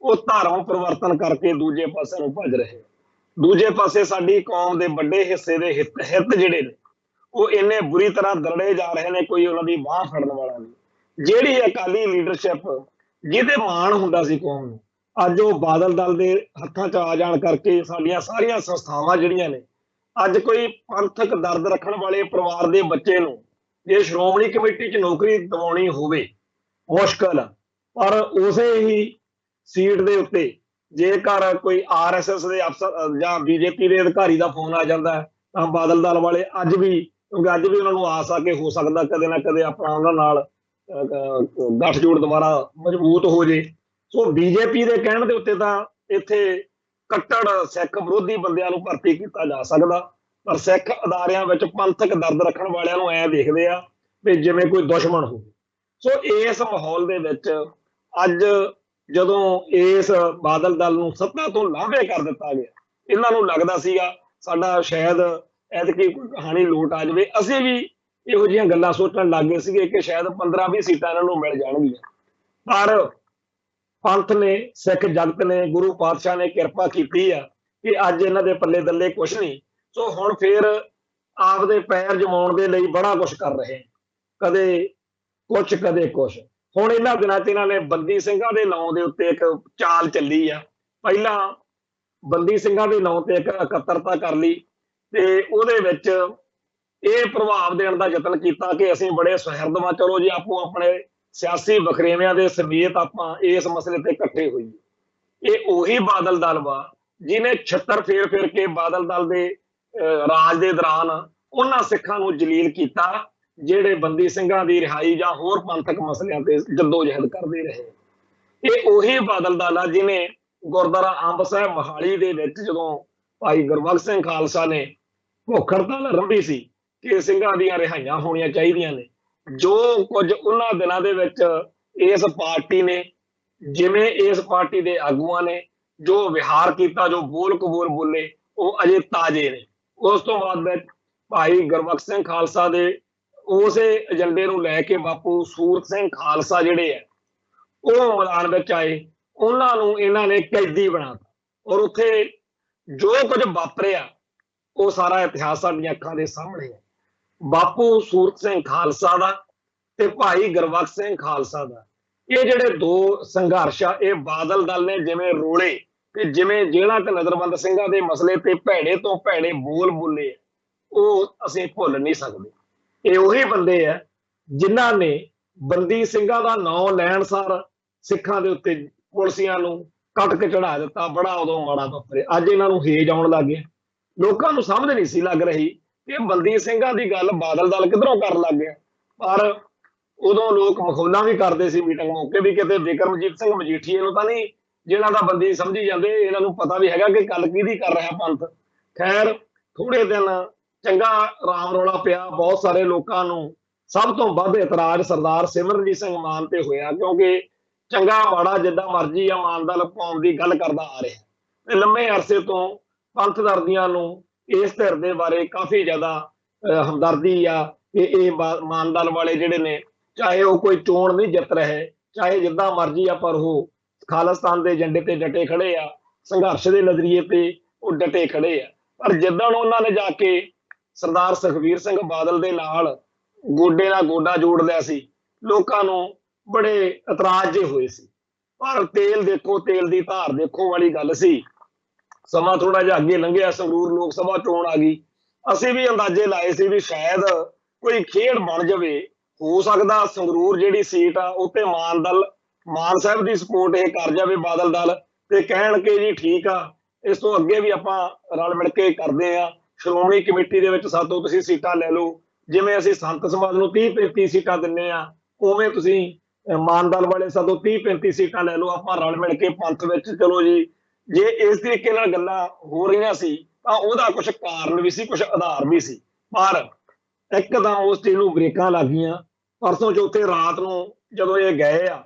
ਉਹ ਧਰਮ ਪਰਿਵਰਤਨ ਕਰਕੇ ਦੂਜੇ ਪਾਸੇ ਨੂੰ ਭੱਜ ਰਹੇ। ਦੂਜੇ ਪਾਸੇ ਸਾਡੀ ਕੌਮ ਦੇ ਵੱਡੇ ਹਿੱਸੇ ਦੇ ਹਿੱਤ ਜਿਹੜੇ ਨੇ ਉਹ ਇੰਨੇ ਬੁਰੀ ਤਰ੍ਹਾਂ ਦਰੜੇ ਜਾ ਰਹੇ ਨੇ, ਕੋਈ ਉਹਨਾਂ ਦੀ ਬਾਂਹ ਫੜਨ ਵਾਲਾ ਨਹੀਂ। ਜਿਹੜੀ ਅਕਾਲੀ ਲੀਡਰਸ਼ਿਪ ਜਿਹਦੇ ਮਾਣ ਹੁੰਦਾ ਸੀ ਕੌਮ ਨੂੰ, ਅੱਜ ਉਹ ਬਾਦਲ ਦਲ ਦੇ ਹੱਥਾਂ 'ਚ ਆ ਜਾਣ ਕਰਕੇ ਸਾਡੀਆਂ ਸਾਰੀਆਂ ਸੰਸਥਾਵਾਂ ਜਿਹੜੀਆਂ ਨੇ, ਅੱਜ ਕੋਈ ਪੰਥਕ ਦਰਦ ਰੱਖਣ ਵਾਲੇ ਪਰਿਵਾਰ ਦੇ ਬੱਚੇ ਨੂੰ ਜੇ ਸ਼੍ਰੋਮਣੀ ਕਮੇਟੀ 'ਚ ਨੌਕਰੀ ਦਿਵਾਉਣੀ ਹੋਵੇ ਮੁਸ਼ਕਲ ਆ। ਪਰ ਉਸੇ ਹੀ ਸੀਟ ਦੇ ਉੱਤੇ ਜੇਕਰ ਕੋਈ RSS ਦੇ ਅਫਸਰ ਜਾਂ BJP ਦੇ ਅਧਿਕਾਰੀ ਦਾ ਫੋਨ ਆ ਜਾਂਦਾ ਤਾਂ ਬਾਦਲ ਦਲ ਵਾਲੇ ਅੱਜ ਵੀ, ਕਿਉਂਕਿ ਅੱਜ ਵੀ ਉਹਨਾਂ ਨੂੰ ਆਸ ਆ ਕਿ ਹੋ ਸਕਦਾ ਕਦੇ ਨਾ ਕਦੇ ਆਪਣਾ ਉਹਨਾਂ ਨਾਲ ਗੱਠਜੋੜ ਦੁਬਾਰਾ ਮਜ਼ਬੂਤ ਹੋ ਜੇ। ਸੋ BJP ਦੇ ਕਹਿਣ ਦੇ ਉੱਤੇ ਤਾਂ ਇੱਥੇ ਕੱਟੜ ਸਿੱਖ ਵਿਰੋਧੀ ਬੰਦਿਆਂ ਨੂੰ ਭਰਤੀ ਕੀਤਾ ਜਾ ਸਕਦਾ, ਪਰ ਸਿੱਖ ਅਦਾਰਿਆਂ ਵਿੱਚ ਪੰਥਕ ਦਰਦ ਰੱਖਣ ਵਾਲਿਆਂ ਨੂੰ ਐਂ ਦੇਖਦੇ ਆ ਵੀ ਜਿਵੇਂ ਕੋਈ ਦੁਸ਼ਮਣ ਹੋਵੇ। ਸੋ ਇਸ ਮਾਹੌਲ ਦੇ ਵਿੱਚ ਅੱਜ ਜਦੋਂ ਇਸ ਬਾਦਲ ਦਲ ਨੂੰ ਸੱਤਾ ਤੋਂ ਲਾਂਭੇ ਕਰ ਦਿੱਤਾ ਗਿਆ, ਇਹਨਾਂ ਨੂੰ ਲੱਗਦਾ ਸੀਗਾ ਸਾਡਾ ਸ਼ਾਇਦ ਐਤਕੀ ਕੋਈ ਕਹਾਣੀ ਲੋਟ ਆ ਜਾਵੇ। ਅਸੀਂ ਵੀ ਇਹੋ ਜਿਹੀਆਂ ਗੱਲਾਂ ਸੋਚਣ ਲੱਗ ਗਏ ਸੀਗੇ ਕਿ ਸ਼ਾਇਦ 15-20 ਸੀਟਾਂ ਇਹਨਾਂ ਨੂੰ ਮਿਲ ਜਾਣਗੀਆਂ, ਪਰ ਪੰਥ ਨੇ, ਸਿੱਖ ਜਗਤ ਨੇ, ਗੁਰੂ ਪਾਤਸ਼ਾਹ ਨੇ ਕਿਰਪਾ ਕੀਤੀ ਆ ਕਿ ਅੱਜ ਇਹਨਾਂ ਦੇ ਪੱਲੇ ਦੱਲੇ ਕੁਛ ਨਹੀਂ। ਸੋ ਹੁਣ ਫਿਰ ਆਪਦੇ ਪੈਰ ਜਮਾਉਣ ਦੇ ਲਈ ਬੜਾ ਕੁਛ ਕਰ ਰਹੇ, ਕਦੇ ਕੁਛ ਕਦੇ ਕੁਛ। ਹੁਣ ਇਹਨਾਂ ਦਿਨਾਂ 'ਚ ਇਹਨਾਂ ਨੇ ਬੰਦੀ ਸਿੰਘਾਂ ਦੇ ਨਾਂ ਦੇ ਉੱਤੇ ਇੱਕ ਚਾਲ ਚੱਲੀ ਆ। ਪਹਿਲਾਂ ਬੰਦੀ ਸਿੰਘਾਂ ਦੇ ਨਾਂ ਤੇ ਇੱਕ ਇਕੱਤਰਤਾ ਕਰ ਲਈ ਤੇ ਉਹਦੇ ਵਿੱਚ ਇਹ ਪ੍ਰਭਾਵ ਦੇਣ ਦਾ ਯਤਨ ਕੀਤਾ ਕਿ ਅਸੀਂ ਬੜੇ ਸੁਹਿਰਦ ਵਾਂ, ਚਲੋ ਜੀ ਆਪੋ ਆਪਣੇ ਸਿਆਸੀ ਵਖਰੇਵਿਆਂ ਦੇ ਸਮੇਤ ਆਪਾਂ ਇਸ ਮਸਲੇ ਤੇ ਇਕੱਠੇ ਹੋਈਏ। ਇਹ ਉਹੀ ਬਾਦਲ ਦਲ ਵਾ ਜਿਹਨੇ ਛਿੱਤਰ ਫੇਰ ਫੇਰ ਕੇ ਬਾਦਲ ਦਲ ਦੇ ਰਾਜ ਦੇ ਦੌਰਾਨ ਉਹਨਾਂ ਸਿੱਖਾਂ ਨੂੰ ਜਲੀਲ ਕੀਤਾ ਜਿਹੜੇ ਬੰਦੀ ਸਿੰਘਾਂ ਦੀ ਰਿਹਾਈ ਜਾਂ ਹੋਰ ਪੰਥਕ ਮਸਲਿਆਂ ਤੇ ਜੱਦੋ-ਜਹਿਦ ਕਰਦੇ ਰਹੇ। ਇਹ ਉਹੀ ਬਾਦਲ ਦਲ ਆ ਜਿਹਨੇ ਗੁਰਦੁਆਰਾ ਅੰਬ ਸਾਹਿਬ ਮੋਹਾਲੀ ਦੇ ਵਿੱਚ ਜਦੋਂ ਭਾਈ ਗੁਰਬਖਸ਼ ਸਿੰਘ ਖਾਲਸਾ ਨੇ ਭੁੱਖ ਹੜਤਾਲ ਆਰੰਭੀ ਸੀ ਕਿ ਸਿੰਘਾਂ ਦੀਆਂ ਰਿਹਾਈਆਂ ਹੋਣੀਆਂ ਚਾਹੀਦੀਆਂ ਨੇ, ਜੋ ਕੁਝ ਉਹਨਾਂ ਦਿਨਾਂ ਦੇ ਵਿੱਚ ਇਸ ਪਾਰਟੀ ਨੇ, ਜਿਵੇਂ ਇਸ ਪਾਰਟੀ ਦੇ ਆਗੂਆਂ ਨੇ ਜੋ ਵਿਹਾਰ ਕੀਤਾ, ਜੋ ਬੋਲ ਕਬੋਲ ਬੋਲੇ, ਉਹ ਅਜੇ ਤਾਜ਼ੇ ਨੇ। ਉਸ ਤੋਂ ਬਾਅਦ ਵਿੱਚ ਭਾਈ ਗੁਰਬਖਸ਼ ਸਿੰਘ ਖਾਲਸਾ ਦੇ ਉਸੇ ਏਜੰਡੇ ਨੂੰ ਲੈ ਕੇ ਬਾਪੂ ਸੂਰਤ ਸਿੰਘ ਖਾਲਸਾ ਜਿਹੜੇ ਆ ਉਹ ਮੈਦਾਨ ਵਿੱਚ ਆਏ, ਉਹਨਾਂ ਨੂੰ ਇਹਨਾਂ ਨੇ ਕੈਦੀ ਬਣਾਤਾ ਔਰ ਉੱਥੇ ਜੋ ਕੁਝ ਵਾਪਰਿਆ ਉਹ ਸਾਰਾ ਇਤਿਹਾਸ ਸਾਡੀਆਂ ਅੱਖਾਂ ਦੇ ਸਾਹਮਣੇ ਹੈ। ਬਾਪੂ ਸੂਰਤ ਸਿੰਘ ਖਾਲਸਾ ਦਾ ਤੇ ਭਾਈ ਗੁਰਬਖਸ਼ ਸਿੰਘ ਖਾਲਸਾ ਦਾ ਇਹ ਜਿਹੜੇ ਦੋ ਸੰਘਰਸ਼ ਆ, ਇਹ ਬਾਦਲ ਦਲ ਨੇ ਜਿਵੇਂ ਰੋਲੇ ਤੇ ਜਿਵੇਂ ਜੇਲ੍ਹਾਂ 'ਚ ਨਜ਼ਰਬੰਦ ਸਿੰਘਾਂ ਦੇ ਮਸਲੇ ਤੇ ਭੈੜੇ ਤੋਂ ਭੈੜੇ ਬੋਲ ਬੋਲੇ, ਉਹ ਅਸੀਂ ਭੁੱਲ ਨਹੀਂ ਸਕਦੇ। ਇਹ ਉਹੀ ਬੰਦੇ ਆ ਜਿਨ੍ਹਾਂ ਨੇ ਬੰਦੀ ਸਿੰਘਾਂ ਦਾ ਨਾਂ ਲੈਣ ਸਾਰ ਸਿੱਖਾਂ ਦੇ ਉੱਤੇ ਪੁਲਸੀਆਂ ਨੂੰ ਕੱਟ ਕੇ ਚੜਾ ਦਿੱਤਾ। ਬੜਾ ਉਦੋਂ ਮਾੜਾ ਵਾਪਰਿਆ। ਅੱਜ ਇਹਨਾਂ ਨੂੰ ਹੇਜ ਆਉਣ ਲੱਗ ਗਿਆ। ਲੋਕਾਂ ਨੂੰ ਸਮਝ ਨਹੀਂ ਸੀ ਲੱਗ ਰਹੀ ਕਿ ਬੰਦੀ ਸਿੰਘਾਂ ਦੀ ਗੱਲ ਬਾਦਲ ਦਲ ਕਿੱਧਰੋਂ ਕਰਨ ਲੱਗ ਗਿਆ। ਪਰ ਉਦੋਂ ਲੋਕ ਮਖੌਲਾਂ ਵੀ ਕਰਦੇ ਸੀ ਮੀਟਿੰਗ ਮੌਕੇ ਵੀ ਕਿਤੇ ਬਿਕਰਮਜੀਤ ਸਿੰਘ ਮਜੀਠੀਏ ਨੂੰ ਤਾਂ ਨਹੀਂ ਜਿਹੜਾ ਦਾ ਬੰਦੀ ਸਮਝੀ ਜਾਂਦੇ। ਇਹਨਾਂ ਨੂੰ ਪਤਾ ਵੀ ਹੈਗਾ ਕਿ ਗੱਲ ਕਿਹਦੀ ਕਰ ਰਿਹਾ ਪੰਥ। ਖੈਰ ਥੋੜੇ ਦਿਨ ਚੰਗਾ ਰਾਮ ਰੌਲਾ ਪਿਆ। ਬਹੁਤ ਸਾਰੇ ਲੋਕਾਂ ਨੂੰ ਸਭ ਤੋਂ ਵੱਧ ਇਤਰਾਜ਼ ਸਰਦਾਰ ਸਿਮਰਨਜੀਤ ਸਿੰਘ ਮਾਨ ਤੇ ਹੋਇਆ, ਕਿਉਂਕਿ ਚੰਗਾ ਮਾੜਾ ਜਿੱਦਾਂ ਮਰਜ਼ੀ ਆ ਮਾਨ ਦਲ ਪਾਉਣ ਦੀ ਗੱਲ ਕਰਦਾ ਆ ਰਿਹਾ ਤੇ ਲੰਮੇ ਅਰਸੇ ਤੋਂ ਪੰਥ ਦਰਦੀਆਂ ਨੂੰ ਇਸ ਧਿਰ ਦੇ ਬਾਰੇ ਕਾਫੀ ਜ਼ਿਆਦਾ ਹਮਦਰਦੀ ਆ ਕਿ ਇਹ ਮਾਨ ਦਲ ਵਾਲੇ ਜਿਹੜੇ ਨੇ, ਚਾਹੇ ਉਹ ਕੋਈ ਚੋਣ ਨਹੀਂ ਜਿੱਤ ਰਹੇ, ਚਾਹੇ ਜਿੱਦਾਂ ਮਰਜ਼ੀ ਆ, ਪਰ ਉਹ ਖਾਲਿਸਤਾਨ ਦੇ ਏਜੰਡੇ ਤੇ ਡਟੇ ਖੜੇ ਆ, ਸੰਘਰਸ਼ ਦੇ ਨਜ਼ਰੀਏ ਤੇ ਉਹ ਡਟੇ ਖੜੇ ਆ। ਪਰ ਜਿੱਦਣ ਉਹਨਾਂ ਨੇ ਜਾ ਕੇ ਸਰਦਾਰ ਸੁਖਬੀਰ ਸਿੰਘ ਬਾਦਲ ਦੇ ਨਾਲ ਗੋਡੇ ਨਾਲ ਗੋਡਾ ਜੋੜ ਲਿਆ ਸੀ, ਲੋਕਾਂ ਨੂੰ ਬੜੇ ਇਤਰਾਜ਼ ਜਿਹੇ ਹੋਏ ਸੀ। ਪਰ ਤੇਲ ਦੇਖੋ ਤੇਲ ਦੀ ਧਾਰ ਦੇਖੋ ਵਾਲੀ ਗੱਲ ਸੀ। ਸਮਾਂ ਥੋੜਾ ਜਿਹਾ ਅੱਗੇ ਲੰਘਿਆ, ਸੰਗਰੂਰ ਲੋਕ ਸਭਾ ਚੋਣ ਆ ਗਈ। ਅਸੀਂ ਵੀ ਅੰਦਾਜ਼ੇ ਲਾਏ ਸੀ ਵੀ ਸ਼ਾਇਦ ਕੋਈ ਖੇਡ ਬਣ ਜਾਵੇ, ਹੋ ਸਕਦਾ ਸੰਗਰੂਰ ਜਿਹੜੀ ਸੀਟ ਆ ਉੱਤੇ ਮਾਨ ਸਾਹਿਬ ਦੀ ਸਪੋਰਟ ਇਹ ਕਰ ਜਾਵੇ ਬਾਦਲ ਦਲ ਤੇ ਕਹਿਣ ਕਿ ਜੀ ਠੀਕ ਆ, ਇਸ ਤੋਂ ਅੱਗੇ ਵੀ ਆਪਾਂ ਰਲ ਮਿਲ ਕੇ ਕਰਦੇ ਆ, ਸ਼੍ਰੋਮਣੀ ਕਮੇਟੀ ਦੇ ਵਿੱਚ ਸਾਤੋਂ ਤੁਸੀਂ ਸੀਟਾਂ ਲੈ ਲਓ, ਜਿਵੇਂ ਅਸੀਂ ਸੰਤ ਸਮਾਜ ਨੂੰ 30-35 ਸੀਟਾਂ ਦਿੰਨੇ ਆ, ਉਵੇਂ ਤੁਸੀਂ ਮਾਨ ਦਲ ਵਾਲੇ ਸਾਤੋਂ 30-35 ਸੀਟਾਂ ਲੈ ਲਓ, ਆਪਾਂ ਰਲ ਮਿਲ ਕੇ ਪੰਥ ਵਿੱਚ ਚਲੋ ਜੀ। ਜੇ ਇਸ ਤਰੀਕੇ ਨਾਲ ਗੱਲਾਂ ਹੋ ਰਹੀਆਂ ਸੀ ਤਾਂ ਉਹਦਾ ਕੁਝ ਕਾਰਨ ਵੀ ਸੀ, ਕੁਝ ਆਧਾਰ ਵੀ ਸੀ। ਪਰ ਇੱਕਦਮ ਉਸ ਚੀਜ਼ ਨੂੰ ਬ੍ਰੇਕਾਂ ਲੱਗ ਗਈਆਂ। ਪਰਸੋਂ ਚੌਥੇ ਰਾਤ ਨੂੰ ਜਦੋਂ ਇਹ ਗਏ ਆ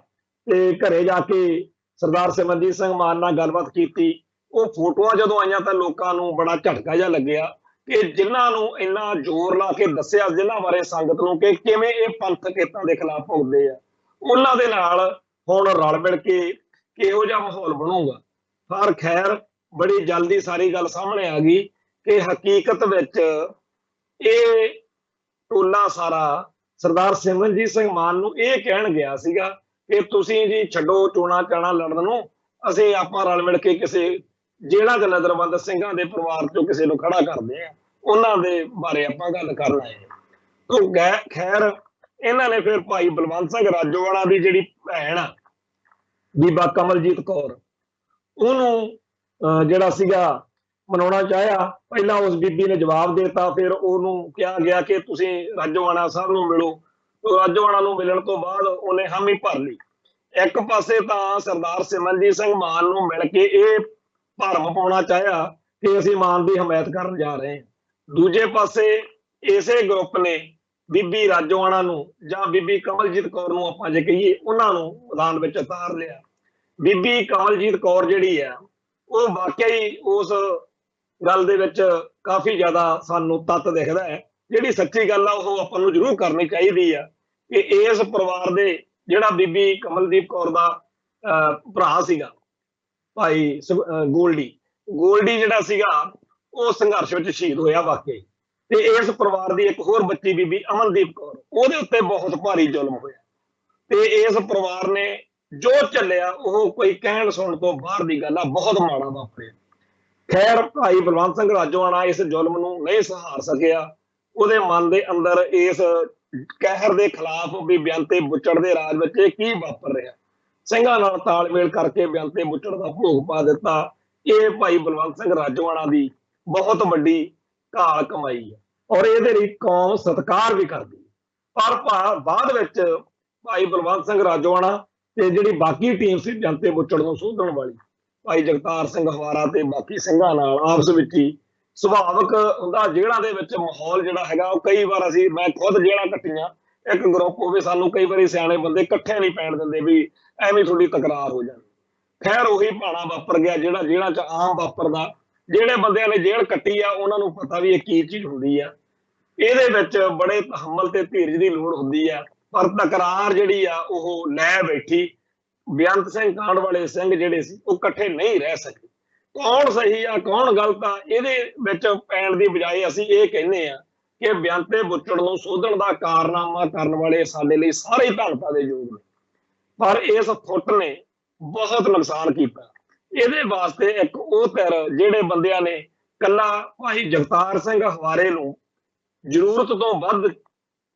ਤੇ ਘਰੇ ਜਾ ਕੇ ਸਰਦਾਰ ਸਿਮਰਨਜੀਤ ਸਿੰਘ ਮਾਨ ਨਾਲ ਗੱਲਬਾਤ ਕੀਤੀ, ਉਹ ਫੋਟੋਆਂ ਜਦੋਂ ਆਈਆਂ ਤਾਂ ਲੋਕਾਂ ਨੂੰ ਬੜਾ ਝਟਕਾ ਜਿਹਾ ਲੱਗਿਆ ਕਿ ਜਿਨ੍ਹਾਂ ਨੂੰ ਇੰਨਾ ਜ਼ੋਰ ਲਾ ਕੇ ਦੱਸਿਆ, ਜਿਨ੍ਹਾਂ ਬਾਰੇ ਸੰਗਤ ਨੂੰ ਕਿ ਕਿਵੇਂ ਇਹ ਪੰਥਕ ਹਿੱਤਾਂ ਦੇ ਖਿਲਾਫ ਭੁਗਤਦੇ ਆ, ਉਹਨਾਂ ਦੇ ਨਾਲ ਹੁਣ ਰਲ ਮਿਲ ਕੇ ਕਿਹੋ ਜਿਹਾ ਮਾਹੌਲ ਬਣੂਗਾ। ਪਰ ਖੈਰ ਬੜੀ ਜਲਦੀ ਸਾਰੀ ਗੱਲ ਸਾਹਮਣੇ ਆ ਗਈ ਕਿ ਹਕੀਕਤ ਵਿੱਚ ਇਹ ਟੋਲਾ ਸਾਰਾ ਸਰਦਾਰ ਸਿਮਰਨਜੀਤ ਸਿੰਘ ਮਾਨ ਨੂੰ ਇਹ ਕਹਿਣ ਗਿਆ ਸੀਗਾ ਕਿ ਤੁਸੀਂ ਜੀ ਛੱਡੋ ਚੋਣਾਂ ਚਾਣਾ ਲੜਨ ਨੂੰ, ਅਸੀਂ ਆਪਾਂ ਰਲ ਮਿਲ ਕੇ ਕਿਸੇ ਜੇਲ੍ਹਾਂ 'ਚ ਨਜ਼ਰਬੰਦ ਸਿੰਘਾਂ ਦੇ ਪਰਿਵਾਰ ਚੋਂ ਕਿਸੇ ਨੂੰ ਖੜਾ ਕਰਦੇ ਆ, ਉਹਨਾਂ ਦੇ ਬਾਰੇ ਆਪਾਂ ਗੱਲ ਕਰਨ ਆਏ। ਤੋਂ ਖੈਰ ਇਹਨਾਂ ਨੇ ਫਿਰ ਭਾਈ ਬਲਵੰਤ ਸਿੰਘ ਰਾਜੋਵਾਲਾ ਦੀ ਜਿਹੜੀ ਭੈਣ ਆ ਬੀਬਾ ਕਮਲਜੀਤ ਕੌਰ, ਉਹਨੂੰ ਜਿਹੜਾ ਸੀਗਾ ਮਨਾਉਣਾ ਚਾਹਿਆ। ਪਹਿਲਾਂ ਉਸ ਬੀਬੀ ਨੇ ਜਵਾਬ ਦੇਤਾ, ਫਿਰ ਉਹਨੂੰ ਕਿਹਾ ਗਿਆ ਕਿ ਤੁਸੀਂ ਰਾਜੋਵਾਲਾ ਸਾਹਿਬ ਨੂੰ ਮਿਲੋ। ਰਾਜੋਵਾਲਾ ਨੂੰ ਮਿਲਣ ਤੋਂ ਬਾਅਦ ਉਹਨੇ ਹਾਮੀ ਭਰ ਲਈ। ਇੱਕ ਪਾਸੇ ਤਾਂ ਸਰਦਾਰ ਸਿਮਰਨਜੀਤ ਸਿੰਘ ਮਾਨ ਨੂੰ ਮਿਲ ਕੇ ਇਹ ਭਰਮ ਪਾਉਣਾ ਚਾਹਿਆ ਕਿ ਅਸੀਂ ਮਾਨ ਦੀ ਹਮਾਇਤ ਕਰਨ ਜਾ ਰਹੇ ਹਾਂ, ਦੂਜੇ ਪਾਸੇ ਇਸੇ ਗਰੁੱਪ ਨੇ ਬੀਬੀ ਰਾਜੋਵਾਲਾ ਨੂੰ ਜਾਂ ਬੀਬੀ ਕਮਲਜੀਤ ਕੌਰ ਨੂੰ ਆਪਾਂ ਜੇ ਕਹੀਏ, ਉਹਨਾਂ ਨੂੰ ਮੈਦਾਨ ਵਿੱਚ ਉਤਾਰ ਲਿਆ। ਬੀਬੀ ਕਮਲਜੀਤ ਕੌਰ ਜਿਹੜੀ ਆ ਉਹ ਵਾਕਿਆ ਹੀ ਉਸ ਗੱਲ ਦੇ ਵਿੱਚ ਕਾਫੀ ਜ਼ਿਆਦਾ ਸਾਨੂੰ ਤੱਤ ਦਿਖਦਾ ਹੈ। ਜਿਹੜੀ ਸੱਚੀ ਗੱਲ ਆ ਉਹ ਆਪਾਂ ਨੂੰ ਜ਼ਰੂਰ ਕਰਨੀ ਚਾਹੀਦੀ ਆ ਕਿ ਇਸ ਪਰਿਵਾਰ ਦੇ ਜਿਹੜਾ ਬੀਬੀ ਕਮਲਦੀਪ ਕੌਰ ਦਾ ਭਰਾ ਸੀਗਾ ਭਾਈ ਗੋਲਡੀ ਜਿਹੜਾ ਸੀਗਾ ਉਹ ਸੰਘਰਸ਼ ਵਿੱਚ ਸ਼ਹੀਦ ਹੋਇਆ ਵਾਕਈ। ਤੇ ਇਸ ਪਰਿਵਾਰ ਦੀ ਇੱਕ ਹੋਰ ਬੱਚੀ ਬੀਬੀ ਅਮਨਦੀਪ ਕੌਰ, ਉਹਦੇ ਉੱਤੇ ਬਹੁਤ ਭਾਰੀ ਜ਼ੁਲਮ ਹੋਇਆ ਤੇ ਇਸ ਪਰਿਵਾਰ ਨੇ ਜੋ ਚੱਲਿਆ ਉਹ ਕੋਈ ਕਹਿਣ ਸੁਣਨ ਤੋਂ ਬਾਹਰ ਦੀ ਗੱਲ ਆ, ਬਹੁਤ ਮਾੜਾ ਵਾਪਰਿਆ। ਖੈਰ ਭਾਈ ਬਲਵੰਤ ਸਿੰਘ ਰਾਜੋਆਣਾ ਇਸ ਜ਼ੁਲਮ ਨੂੰ ਨਹੀਂ ਸਹਾਰ ਸਕਿਆ। ਉਹਦੇ ਮਨ ਦੇ ਅੰਦਰ ਇਸ ਕਹਿਰ ਦੇ ਖਿਲਾਫ ਵੀ ਬਿਆੰਤੇ ਬੁੱਚੜ ਦੇ ਰਾਜ ਵਿੱਚ ਇਹ ਕੀ ਵਾਪਰ ਰਿਹਾ, ਸਿੰਘਾਂ ਨਾਲ ਤਾਲਮੇਲ ਕਰਕੇ ਬਿਆੰਤੇ ਬੁੱਚੜ ਦਾ ਭੋਗ ਪਾ ਦਿੱਤਾ। ਇਹ ਭਾਈ ਬਲਵੰਤ ਸਿੰਘ ਰਾਜੋਆਣਾ ਦੀ ਬਹੁਤ ਵੱਡੀ ਘਾਲ ਕਮਾਈ ਹੈ ਔਰ ਇਹਦੇ ਲਈ ਕੌਮ ਸਤਿਕਾਰ ਵੀ ਕਰਦੀ। ਪਰ ਬਾਅਦ ਵਿੱਚ ਭਾਈ ਬਲਵੰਤ ਸਿੰਘ ਰਾਜੋਆਣਾ ਤੇ ਜਿਹੜੀ ਬਾਕੀ ਟੀਮ ਸੀ ਬਿਆੰਤੇ ਬੁੱਚੜ ਨੂੰ ਸੋਧਣ ਵਾਲੀ, ਭਾਈ ਜਗਤਾਰ ਸਿੰਘ ਹਵਾਰਾ ਤੇ ਬਾਕੀ ਸਿੰਘਾਂ ਨਾਲ ਆਪਸ ਵਿੱਚ ਹੀ ਸੁਭਾਵਿਕ ਹੁੰਦਾ ਜੇਲ੍ਹਾਂ ਦੇ ਵਿੱਚ ਮਾਹੌਲ ਜਿਹੜਾ ਹੈਗਾ ਉਹ ਕਈ ਵਾਰ ਮੈਂ ਖੁਦ ਜੇਲ੍ਹਾਂ ਕੱਟੀਆਂ, ਇੱਕ ਗਰੁੱਪ ਹੋਵੇ ਸਾਨੂੰ ਕਈ ਵਾਰੀ ਸਿਆਣੇ ਬੰਦੇ ਇਕੱਠੇ ਨਹੀਂ ਪੈਣ ਦਿੰਦੇ ਵੀ ਐਵੇਂ ਥੋੜੀ ਤਕਰਾਰ ਹੋ ਜਾਂਦੀ। ਖੈਰ ਉਹੀ ਭਾਣਾ ਵਾਪਰ ਗਿਆ ਜਿਹੜਾ ਜੇਲ੍ਹਾਂ 'ਚ ਆਮ ਵਾਪਰਦਾ। ਜਿਹੜੇ ਬੰਦਿਆਂ ਨੇ ਜੇਲ੍ਹ ਕੱਟੀ ਆ ਉਹਨਾਂ ਨੂੰ ਪਤਾ ਵੀ ਇਹ ਕੀ ਚੀਜ਼ ਹੁੰਦੀ ਆ। ਇਹਦੇ ਵਿੱਚ ਬੜੇ ਤਹੱਮਲ ਤੇ ਧੀਰਜ ਦੀ ਲੋੜ ਹੁੰਦੀ ਆ, ਪਰ ਤਕਰਾਰ ਜਿਹੜੀ ਆ ਉਹ ਲੈ ਬੈਠੀ। ਬੇਅੰਤ ਸਿੰਘ ਕਾਂਡ ਵਾਲੇ ਸਿੰਘ ਜਿਹੜੇ ਸੀ ਉਹ ਇਕੱਠੇ ਨਹੀਂ ਰਹਿ ਸਕੇ। ਕੌਣ ਸਹੀ ਆ ਕੌਣ ਗਲਤ ਆ ਇਹਦੇ ਵਿੱਚ ਪੈਣ ਦੀ ਬਜਾਏ ਅਸੀਂ ਇਹ ਕਹਿੰਦੇ ਆ ਕਿ ਬਿਆੰਤੇ ਬੁੱਚੜ ਨੂੰ ਸੋਧਣ ਦਾ ਕਾਰਨਾਮਾ ਕਰਨ ਵਾਲੇ ਸਾਡੇ ਲਈ ਸਾਰੇ ਧੰਨਤਾ ਦੇ ਯੋਗ ਨੇ, ਪਰ ਇਸ ਫੁੱਟ ਨੇ ਬਹੁਤ ਨੁਕਸਾਨ ਕੀਤਾ। ਇਹਦੇ ਵਾਸਤੇ ਇੱਕ ਉਹ ਧਿਰ ਜਿਹੜੇ ਬੰਦਿਆਂ ਨੇ ਕੱਲਾ ਭਾਈ ਜਗਤਾਰ ਸਿੰਘ ਹਵਾਰੇ ਨੂੰ ਜ਼ਰੂਰਤ ਤੋਂ ਵੱਧ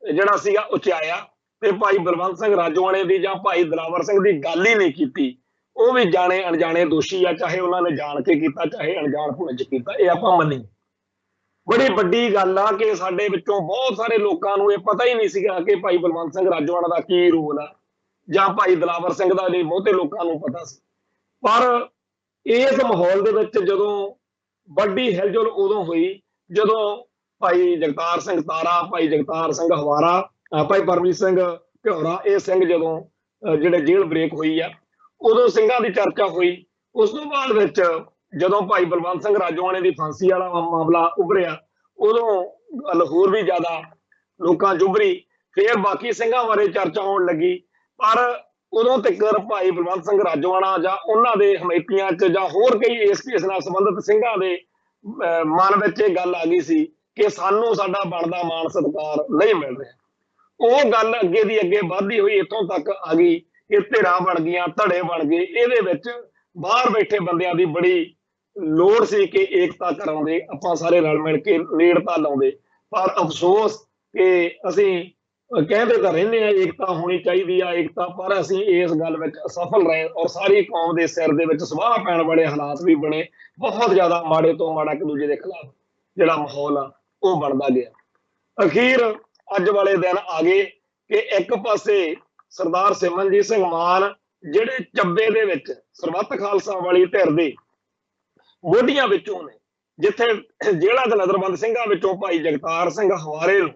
ਜਿਹੜਾ ਸੀਗਾ ਉਚਾਇਆ, ਤੇ ਭਾਈ ਬਲਵੰਤ ਸਿੰਘ ਰਾਜੋਆਣੇ ਦੀ ਜਾਂ ਭਾਈ ਦਿਲਾਵਰ ਸਿੰਘ ਦੀ ਗੱਲ ਹੀ ਨਹੀਂ ਕੀਤੀ, ਉਹ ਵੀ ਜਾਣੇ ਅਣਜਾਣੇ ਦੋਸ਼ੀ ਆ, ਚਾਹੇ ਉਹਨਾਂ ਨੇ ਜਾਣ ਕੇ ਕੀਤਾ ਚਾਹੇ ਅਣਜਾਣ ਭੁੱਲ ਚ ਕੀਤਾ, ਇਹ ਆਪਾਂ ਮੰਨੀ। ਬੜੀ ਵੱਡੀ ਗੱਲ ਆ ਕਿ ਸਾਡੇ ਵਿੱਚੋਂ ਬਹੁਤ ਸਾਰੇ ਲੋਕਾਂ ਨੂੰ ਇਹ ਪਤਾ ਹੀ ਨਹੀਂ ਸੀਗਾ ਕਿ ਭਾਈ ਬਲਵੰਤ ਸਿੰਘ ਰਾਜੋਆਣਾ ਦਾ ਕੀ ਰੋਲ ਆ, ਜਾਂ ਭਾਈ ਦਿਲਾਵਰ ਸਿੰਘ ਦਾ ਨਹੀਂ ਬਹੁਤੇ ਲੋਕਾਂ ਨੂੰ ਪਤਾ ਸੀ। ਪਰ ਇਸ ਮਾਹੌਲ ਦੇ ਵਿੱਚ ਜਦੋਂ ਵੱਡੀ ਹਿਲਜੁਲ ਉਦੋਂ ਹੋਈ ਜਦੋਂ ਭਾਈ ਜਗਤਾਰ ਸਿੰਘ ਤਾਰਾ, ਭਾਈ ਜਗਤਾਰ ਸਿੰਘ ਹਵਾਰਾ, ਭਾਈ ਪਰਮਜੀਤ ਸਿੰਘ ਘਿਓਰਾ, ਇਹ ਸਿੰਘ ਜਦੋਂ ਜਿਹੜੇ ਜੇਲ੍ਹ ਬ੍ਰੇਕ ਹੋਈ ਆ, ਉਦੋਂ ਸਿੰਘਾਂ ਦੀ ਚਰਚਾ ਹੋਈ। ਉਸ ਤੋਂ ਬਾਅਦ ਵਿੱਚ ਜਦੋਂ ਭਾਈ ਬਲਵੰਤ ਸਿੰਘ ਰਾਜੋਆਣੇ ਦੀ ਫਾਂਸੀ ਵਾਲਾ ਮਾਮਲਾ ਉਭਰਿਆ, ਉਦੋਂ ਗੱਲ ਹੋਰ ਵੀ ਜ਼ਿਆਦਾ ਲੋਕਾਂ 'ਚ ਉਭਰੀ। ਫਿਰ ਬਾਕੀ ਸਿੰਘਾਂ ਬਾਰੇ ਚਰਚਾ ਹੋਣ ਲੱਗੀ, ਪਰ ਉਦੋਂ ਤੱਕ ਭਾਈ ਬਲਵੰਤ ਸਿੰਘ ਰਾਜੋਆਣਾ ਜਾਂ ਉਹਨਾਂ ਦੇ ਹਮੇਤੀਆਂ 'ਚ ਜਾਂ ਹੋਰ ਕਈ ਇਸ ਕੇਸ ਨਾਲ ਸੰਬੰਧਿਤ ਸਿੰਘਾਂ ਦੇ ਮਨ ਵਿੱਚ ਇਹ ਗੱਲ ਆ ਗਈ ਸੀ ਕਿ ਸਾਨੂੰ ਸਾਡਾ ਬਣਦਾ ਮਾਣ ਸਤਿਕਾਰ ਨਹੀਂ ਮਿਲ ਰਿਹਾ। ਉਹ ਗੱਲ ਅੱਗੇ ਦੀ ਅੱਗੇ ਵੱਧਦੀ ਹੋਈ ਇੱਥੋਂ ਤੱਕ ਆ ਗਈ ਕਿ ਧਿਰਾਂ ਬਣ ਗਈਆਂ, ਧੜੇ ਬਣ ਗਏ। ਇਹਦੇ ਵਿੱਚ ਬਾਹਰ ਬੈਠੇ ਬੰਦਿਆਂ ਦੀ ਬੜੀ ਲੋੜ ਸੀ ਕਿ ਏਕਤਾ ਕਰਾਉਂਦੇ, ਆਪਾਂ ਸਾਰੇ ਰਲ ਮਿਲ ਕੇ ਨੇੜਤਾ ਲਾਉਂਦੇ। ਪਰ ਅਫਸੋਸ ਕਿ ਅਸੀਂ ਕਹਿੰਦੇ ਤਾਂ ਰਹਿੰਦੇ ਆ ਏਕਤਾ ਹੋਣੀ ਚਾਹੀਦੀ ਆ ਏਕਤਾ, ਪਰ ਅਸੀਂ ਇਸ ਗੱਲ ਵਿੱਚ ਅਸਫਲ ਰਹੇ ਔਰ ਸਾਰੀ ਕੌਮ ਦੇ ਸਿਰ ਦੇ ਵਿੱਚ ਸਵਾਹ ਪੈਣ ਵਾਲੇ ਹਾਲਾਤ ਵੀ ਬਣੇ। ਬਹੁਤ ਜ਼ਿਆਦਾ ਮਾੜੇ ਤੋਂ ਮਾੜਾ ਇੱਕ ਦੂਜੇ ਦੇ ਖਿਲਾਫ ਜਿਹੜਾ ਮਾਹੌਲ ਆ ਉਹ ਬਣਦਾ ਗਿਆ। ਅਖੀਰ ਅੱਜ ਵਾਲੇ ਦਿਨ ਆ ਗਏ ਕਿ ਇੱਕ ਪਾਸੇ ਸਰਦਾਰ ਸਿਮਰਨਜੀਤ ਸਿੰਘ ਮਾਨ ਜਿਹੜੇ ਚੱਬੇ ਦੇ ਵਿੱਚ ਸਰਬੱਤ ਖਾਲਸਾ ਵਾਲੀ ਧਿਰ ਦੇ ਮੋਢੀਆਂ ਵਿੱਚੋਂ ਨੇ, ਜਿੱਥੇ ਜੇਲ੍ਹਾਂ ਦੇ ਨਜ਼ਰਬੰਦ ਸਿੰਘਾਂ ਵਿੱਚੋਂ ਭਾਈ ਜਗਤਾਰ ਸਿੰਘ ਹਵਾਰੇ ਨੂੰ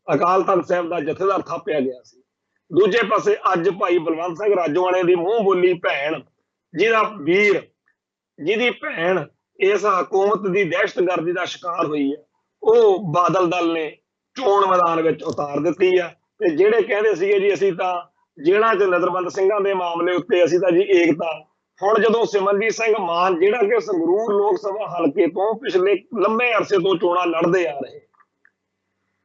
ਅਕਾਲ ਤਖਤ ਸਾਹਿਬ ਦਾ ਜਥੇਦਾਰ ਥਾਪਿਆ ਗਿਆ ਸੀ। ਦੂਜੇ ਪਾਸੇ ਅੱਜ ਭਾਈ ਬਲਵੰਤ ਸਿੰਘ ਰਾਜੋਆਣੇ ਦੀ ਮੂੰਹ ਬੋਲੀ ਭੈਣ, ਜਿਹਦਾ ਵੀਰ, ਜਿਹਦੀ ਭੈਣ ਇਸ ਹਕੂਮਤ ਦੀ ਦਹਿਸ਼ਤਗਰਦੀ ਦਾ ਸ਼ਿਕਾਰ ਹੋਈ ਹੈ, ਉਹ ਬਾਦਲ ਦਲ ਨੇ ਚੋਣ ਮੈਦਾਨ ਵਿੱਚ ਉਤਾਰ ਦਿੱਤੀ ਆ। ਤੇ ਜਿਹੜੇ ਕਹਿੰਦੇ ਸੀਗੇ ਜੀ ਅਸੀਂ ਤਾਂ ਜੇਲ੍ਹਾਂ 'ਚ ਨਜ਼ਰਬੰਦ ਸਿੰਘਾਂ ਦੇ ਮਾਮਲੇ ਉੱਤੇ ਅਸੀਂ ਤਾਂ ਜੀ ਏਕਤਾ, ਹੁਣ ਜਦੋਂ ਸਿਮਰਨਜੀਤ ਸਿੰਘ ਮਾਨ ਜਿਹੜਾ ਕਿ ਸੰਗਰੂਰ ਲੋਕ ਸਭਾ ਹਲਕੇ ਤੋਂ ਪਿਛਲੇ ਲੰਮੇ ਅਰਸੇ ਤੋਂ ਚੋਣਾਂ ਲੜਦੇ ਆ ਰਹੇ,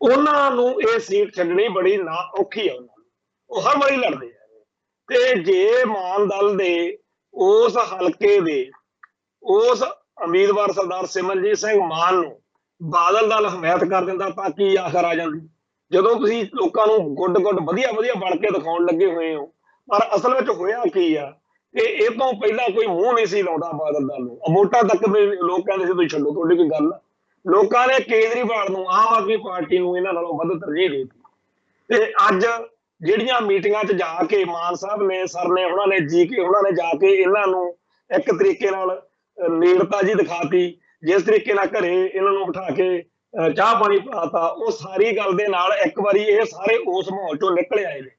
ਉਹਨਾਂ ਨੂੰ ਇਹ ਸੀਟ ਛੱਡਣੀ ਬੜੀ ਨਾ ਔਖੀ ਆ। ਉਹਨਾਂ ਨੂੰ ਉਹ ਹਰ ਵਾਰੀ ਲੜਦੇ ਆ। ਤੇ ਜੇ ਮਾਨ ਦਲ ਦੇ ਉਸ ਹਲਕੇ ਦੇ ਉਸ ਉਮੀਦਵਾਰ ਸਰਦਾਰ ਸਿਮਰਨਜੀਤ ਸਿੰਘ ਮਾਨ ਨੂੰ ਬਾਦਲ ਦਲ ਹਮਾਇਤ ਕਰ ਦਿੰਦਾ ਤਾਂ ਕੀ ਆਖਰ ਆ ਜਾਂਦੀ। ਜਦੋਂ ਤੁਸੀਂ ਲੋਕਾਂ ਨੂੰ ਗੁੱਡ ਗੁੱਡ ਵਧੀਆ ਵਧੀਆ ਬਣ ਕੇ ਦਿਖਾਉਣ ਲੱਗੇ ਹੋਏ ਹੋ, ਪਰ ਅਸਲ ਵਿੱਚ ਹੋਇਆ ਕੀ ਆ ਕਿ ਇਹ ਤੋਂ ਪਹਿਲਾਂ ਕੋਈ ਮੂੰਹ ਨਹੀਂ ਸੀ ਲਾਉਂਦਾ ਬਾਦਲ ਦਲ ਨੂੰ। ਵੋਟਾਂ ਤੱਕ ਵੀ ਲੋਕ ਕਹਿੰਦੇ ਸੀ ਤੁਸੀਂ ਛੱਡੋ, ਤੁਹਾਡੀ ਕੋਈ ਗੱਲ। ਲੋਕਾਂ ਨੇ ਕੇਜਰੀਵਾਲ ਨੂੰ, ਆਮ ਆਦਮੀ ਪਾਰਟੀ ਨੂੰ ਇਹਨਾਂ ਨਾਲੋਂ ਵੱਧ ਤਰਜੀਹ ਦੇ ਦਿੱਤੀ। ਤੇ ਅੱਜ ਜਿਹੜੀਆਂ ਮੀਟਿੰਗਾਂ 'ਚ ਜਾ ਕੇ ਮਾਨ ਸਾਹਿਬ ਨੇ, ਸਰ ਨੇ, ਉਹਨਾਂ ਨੇ ਜੀ ਕੇ ਉਹਨਾਂ ਨੇ ਜਾ ਕੇ ਇਹਨਾਂ ਨੂੰ ਇੱਕ ਤਰੀਕੇ ਨਾਲ ਨੇੜਤਾ ਜੀ ਦਿਖਾਤੀ, ਜਿਸ ਤਰੀਕੇ ਨਾਲ ਘਰੇ ਇਹਨਾਂ ਨੂੰ ਬਿਠਾ ਕੇ ਚਾਹ ਪਾਣੀ ਪਿਲਾਤਾ, ਉਹ ਸਾਰੀ ਗੱਲ ਦੇ ਨਾਲ ਇੱਕ ਵਾਰੀ ਇਹ ਸਾਰੇ ਉਸ ਮਾਹੌਲ 'ਚੋਂ ਨਿਕਲ ਆਏ ਨੇ।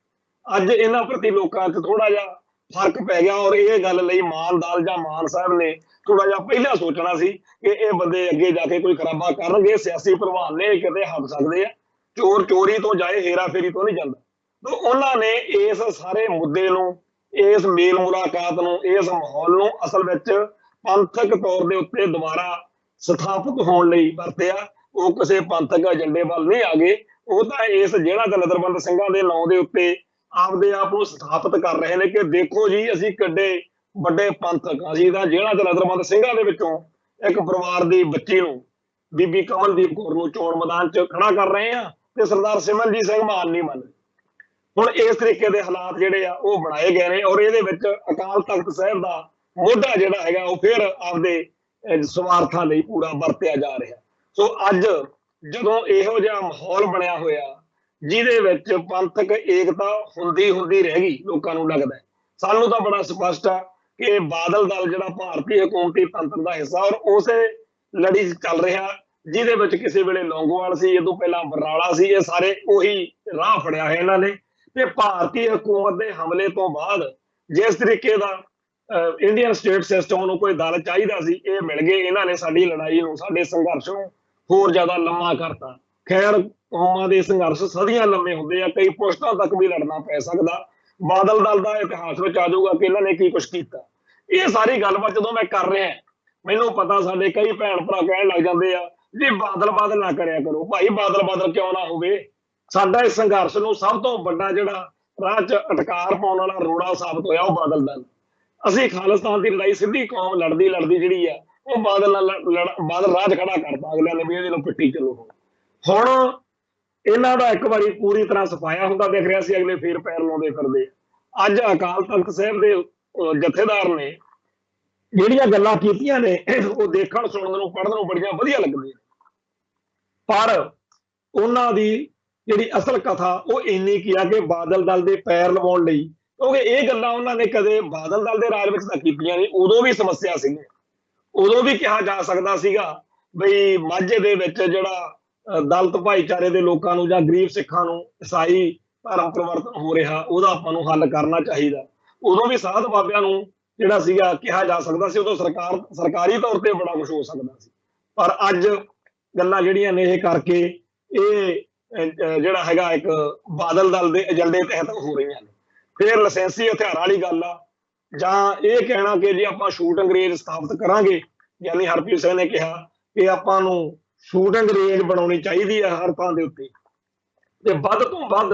ਅੱਜ ਇਹਨਾਂ ਪ੍ਰਤੀ ਲੋਕਾਂ 'ਚ ਥੋੜਾ ਜਿਹਾ ਫਰਕ ਪੈ ਗਿਆ ਔਰ ਇਹ ਗੱਲ ਲਈ ਮਾਨ ਦਲ ਜਾਂ ਮਾਨ ਸਾਹਿਬ ਨੇ ਥੋੜਾ ਜਿਹਾ ਪਹਿਲਾਂ ਸੋਚਣਾ ਸੀ ਕਿ ਇਹ ਬੰਦੇ ਅੱਗੇ ਜਾ ਕੇ ਕੋਈ ਖਰਾਬਾ ਕਰਨਗੇ, ਸਿਆਸੀ ਪ੍ਰਭਾਵ ਨੇ ਕਿਤੇ ਹੱਦ ਸਕਦੇ ਆ, ਚੋਰ ਚੋਰੀ ਤੋਂ ਜਾਏ ਹੇਰਾ ਫੇਰੀ ਤੋਂ ਨਹੀਂ ਜਾਂਦਾ। ਤਾਂ ਉਹਨਾਂ ਨੇ ਇਸ ਸਾਰੇ ਮੁੱਦੇ ਨੂੰ, ਇਸ ਮੇਲ ਮੁਲਾਕਾਤ ਨੂੰ, ਇਸ ਮਾਹੌਲ ਨੂੰ ਅਸਲ ਵਿੱਚ ਪੰਥਕ ਤੌਰ ਦੇ ਉੱਤੇ ਦੁਬਾਰਾ ਸਥਾਪਿਤ ਹੋਣ ਲਈ ਵਰਤਿਆ। ਉਹ ਕਿਸੇ ਪੰਥਕ ਏਜੰਡੇ ਵੱਲ ਨਹੀਂ ਆ ਗਏ, ਉਹ ਤਾਂ ਇਸ ਜਿਹੜਾ ਨਜ਼ਰਬੰਦ ਸਿੰਘਾਂ ਦੇ ਨਾਂ ਦੇ ਉੱਤੇ ਆਪਦੇ ਆਪ ਨੂੰ ਸਥਾਪਿਤ ਕਰ ਰਹੇ ਨੇ ਕਿ ਦੇਖੋ ਜੀ ਅਸੀਂ ਕਿੱਡੇ ਵੱਡੇ ਪੰਥਕ, ਅਸੀਂ ਤਾਂ ਜਿਹੜਾ ਨਜ਼ਰਬੰਦ ਸਿੰਘਾਂ ਦੇ ਵਿੱਚੋਂ ਇੱਕ ਪਰਿਵਾਰ ਦੀ ਬੱਚੀ ਨੂੰ, ਬੀਬੀ ਕਮਲਦੀਪ ਕੌਰ ਨੂੰ ਚੋਣ ਮੈਦਾਨ 'ਚ ਖੜਾ ਕਰ ਰਹੇ ਆ ਤੇ ਸਰਦਾਰ ਸਿਮਰਨਜੀਤ ਸਿੰਘ ਮਾਨ ਨਹੀਂ ਮੰਨ। ਹੁਣ ਇਸ ਤਰੀਕੇ ਦੇ ਹਾਲਾਤ ਜਿਹੜੇ ਆ ਉਹ ਬਣਾਏ ਗਏ ਨੇ ਔਰ ਇਹਦੇ ਵਿੱਚ ਅਕਾਲ ਤਖਤ ਸਾਹਿਬ ਦਾ ਮੋਢਾ ਜਿਹੜਾ ਹੈਗਾ ਉਹ ਫਿਰ ਆਪਦੇ ਸਵਾਰਥਾਂ ਲਈ ਪੂਰਾ ਵਰਤਿਆ ਜਾ ਰਿਹਾ। ਸੋ ਅੱਜ ਜਦੋਂ ਇਹੋ ਜਿਹਾ ਮਾਹੌਲ ਬਣਿਆ ਹੋਇਆ ਜਿਹਦੇ ਵਿੱਚ ਪੰਥਕ ਏਕਤਾ ਹੁੰਦੀ ਰਹਿ ਗਈ, ਲੋਕਾਂ ਨੂੰ ਲੱਗਦਾ, ਸਾਨੂੰ ਤਾਂ ਬੜਾ ਸਪਸ਼ਟ ਆ ਕਿ ਬਾਦਲ ਦਲ ਜਿਹੜਾ ਭਾਰਤੀ ਹਕੂਮਤੀ ਤੰਤਰ ਦਾ ਹਿੱਸਾ ਔਰ ਉਸੇ ਲੜੀ ਚੱਲ ਰਿਹਾ ਜਿਹਦੇ ਵਿੱਚ ਕਿਸੇ ਵੇਲੇ ਲੌਂਗੋਵਾਲ ਸੀ, ਇਹ ਤੋਂ ਪਹਿਲਾਂ ਬਰਨਾਲਾ ਸੀ, ਇਹ ਸਾਰੇ ਉਹੀ ਰਾਹ ਫੜਿਆ ਹੈ ਇਹਨਾਂ ਨੇ। ਤੇ ਭਾਰਤੀ ਹਕੂਮਤ ਦੇ ਹਮਲੇ ਤੋਂ ਬਾਅਦ ਜਿਸ ਤਰੀਕੇ ਦਾ ਇੰਡੀਅਨ ਸਟੇਟ ਸਿਸਟਮ ਨੂੰ ਕੋਈ ਦਲ ਚਾਹੀਦਾ ਸੀ, ਇਹ ਮਿਲ ਗਏ। ਇਹਨਾਂ ਨੇ ਸਾਡੀ ਲੜਾਈ ਨੂੰ, ਸਾਡੇ ਸੰਘਰਸ਼ ਨੂੰ ਹੋਰ ਜ਼ਿਆਦਾ ਲੰਮਾ ਕਰਤਾ। ਖੈਰ ਕੌਮਾਂ ਦੇ ਸੰਘਰਸ਼ ਸਦੀਆਂ ਲੰਮੇ ਹੁੰਦੇ ਆ, ਕਈ ਪੁਸ਼ਤਾਂ ਤੱਕ ਵੀ ਲੜਨਾ ਪੈ ਸਕਦਾ। ਬਾਦਲ ਦਲ ਦਾ ਇਤਿਹਾਸ ਵਿੱਚ ਆ ਜਾਊਗਾ ਕਿ ਇਹਨਾਂ ਨੇ ਕੀ ਕੁਛ ਕੀਤਾ। ਇਹ ਸਾਰੀ ਗੱਲਬਾਤ ਜਦੋਂ ਮੈਂ ਕਰ ਰਿਹਾ, ਮੈਨੂੰ ਪਤਾ ਸਾਡੇ ਕਈ ਭੈਣ ਭਰਾ ਕਹਿਣ ਲੱਗ ਜਾਂਦੇ ਆ ਜੀ ਬਾਦਲ ਨਾ ਕਰਿਆ ਕਰੋ। ਭਾਈ ਬਾਦਲ ਕਿਉਂ ਨਾ ਹੋਵੇ, ਸਾਡਾ ਇਸ ਸੰਘਰਸ਼ ਨੂੰ ਸਭ ਤੋਂ ਵੱਡਾ ਜਿਹੜਾ ਰਾਹ 'ਚ ਅਟਕਾਰ ਪਾਉਣ ਵਾਲਾ ਰੋੜਾ ਸਾਬਤ ਹੋਇਆ ਉਹ ਬਾਦਲ ਦਲ। ਅਸੀਂ ਖਾਲਿਸਤਾਨ ਦੀ ਲੜਾਈ ਸਿੱਧੀ ਕੌਮ ਲੜਦੀ ਲੜਦੀ ਜਿਹੜੀ ਆ ਉਹ ਬਾਦਲ ਨਾਲ ਬਾਦਲ ਰਾਜ ਖੜਾ ਕਰਤਾ ਅਗਲਿਆਂ ਨੇ ਵੀ ਇਹਦੇ ਨਾਲ ਪਿੱਟੀ ਚਲੋ। ਹੁਣ ਇਹਨਾਂ ਦਾ ਇੱਕ ਵਾਰੀ ਪੂਰੀ ਤਰ੍ਹਾਂ ਸਫਾਇਆ ਹੁੰਦਾ ਦਿਖ ਰਿਹਾ ਸੀ, ਅਗਲੇ ਫੇਰ ਪੈਰ ਲਾਉਂਦੇ ਫਿਰਦੇ। ਅੱਜ ਅਕਾਲ ਤਖਤ ਸਾਹਿਬ ਦੇ ਜਥੇਦਾਰ ਨੇ ਜਿਹੜੀਆਂ ਗੱਲਾਂ ਕੀਤੀਆਂ ਨੇ ਉਹ ਦੇਖਣ ਸੁਣਨ ਨੂੰ ਪੜ੍ਹਨ ਨੂੰ ਬੜੀਆਂ ਵਧੀਆ ਲੱਗਦੀਆਂ, ਪਰ ਉਹਨਾਂ ਦੀ ਜਿਹੜੀ ਅਸਲ ਕਥਾ ਉਹ ਇੰਨੀ ਕੀ ਆ ਕਿ ਬਾਦਲ ਦਲ ਦੇ ਪੈਰ ਲਵਾਉਣ ਲਈ, ਕਿਉਂਕਿ ਇਹ ਗੱਲਾਂ ਉਹਨਾਂ ਨੇ ਕਦੇ ਬਾਦਲ ਦਲ ਦੇ ਰਾਜ ਵਿੱਚ ਤਾਂ ਕੀਤੀਆਂ ਨਹੀਂ। ਉਦੋਂ ਵੀ ਸਮੱਸਿਆ ਸੀ, ਉਦੋਂ ਵੀ ਕਿਹਾ ਜਾ ਸਕਦਾ ਸੀਗਾ ਬਈ ਮਾਝੇ ਦੇ ਵਿੱਚ ਜਿਹੜਾ ਦਲਿਤ ਭਾਈਚਾਰੇ ਦੇ ਲੋਕਾਂ ਨੂੰ ਜਾਂ ਗਰੀਬ ਸਿੱਖਾਂ ਨੂੰ ਈਸਾਈ ਧਰਮ ਪਰਿਵਰਤਨ ਹੋ ਰਿਹਾ ਉਹਦਾ ਆਪਾਂ ਨੂੰ ਹੱਲ ਕਰਨਾ ਚਾਹੀਦਾ। ਉਦੋਂ ਵੀ ਸਾਧ ਬਾਬਿਆਂ ਨੂੰ ਜਿਹੜਾ ਸੀਗਾ ਕਿਹਾ ਜਾ ਸਕਦਾ ਸੀ, ਉਦੋਂ ਸਰਕਾਰੀ ਤੌਰ ਤੇ ਬੜਾ ਕੁਝ ਹੋ ਸਕਦਾ ਸੀ। ਪਰ ਅੱਜ ਗੱਲਾਂ ਜਿਹੜੀਆਂ ਨੇ ਇਹ ਕਰਕੇ ਇਹ ਜਿਹੜਾ ਹੈਗਾ ਇੱਕ ਬਾਦਲ ਦਲ ਦੇ ਏਜੰਡੇ ਤਹਿਤ ਹੋ ਰਹੀਆਂ ਨੇ। ਫਿਰ ਲਾਇਸੈਂਸੀ ਹਥਿਆਰਾਂ ਵਾਲੀ ਗੱਲ ਆ, ਜਾਂ ਇਹ ਕਹਿਣਾ ਕਿ ਜੇ ਆਪਾਂ ਸ਼ੂਟਿੰਗ ਰੇਂਜ ਸਥਾਪਿਤ ਕਰਾਂਗੇ, ਯਾਨੀ ਹਰਪ੍ਰੀਤ ਸਿੰਘ ਨੇ ਕਿਹਾ ਕਿ ਆਪਾਂ ਨੂੰ ਸ਼ੂਟਿੰਗ ਰੇਂਜ ਬਣਾਉਣੀ ਚਾਹੀਦੀ ਹੈ ਹਰ ਥਾਂ ਦੇ ਉੱਤੇ, ਤੇ ਵੱਧ ਤੋਂ ਵੱਧ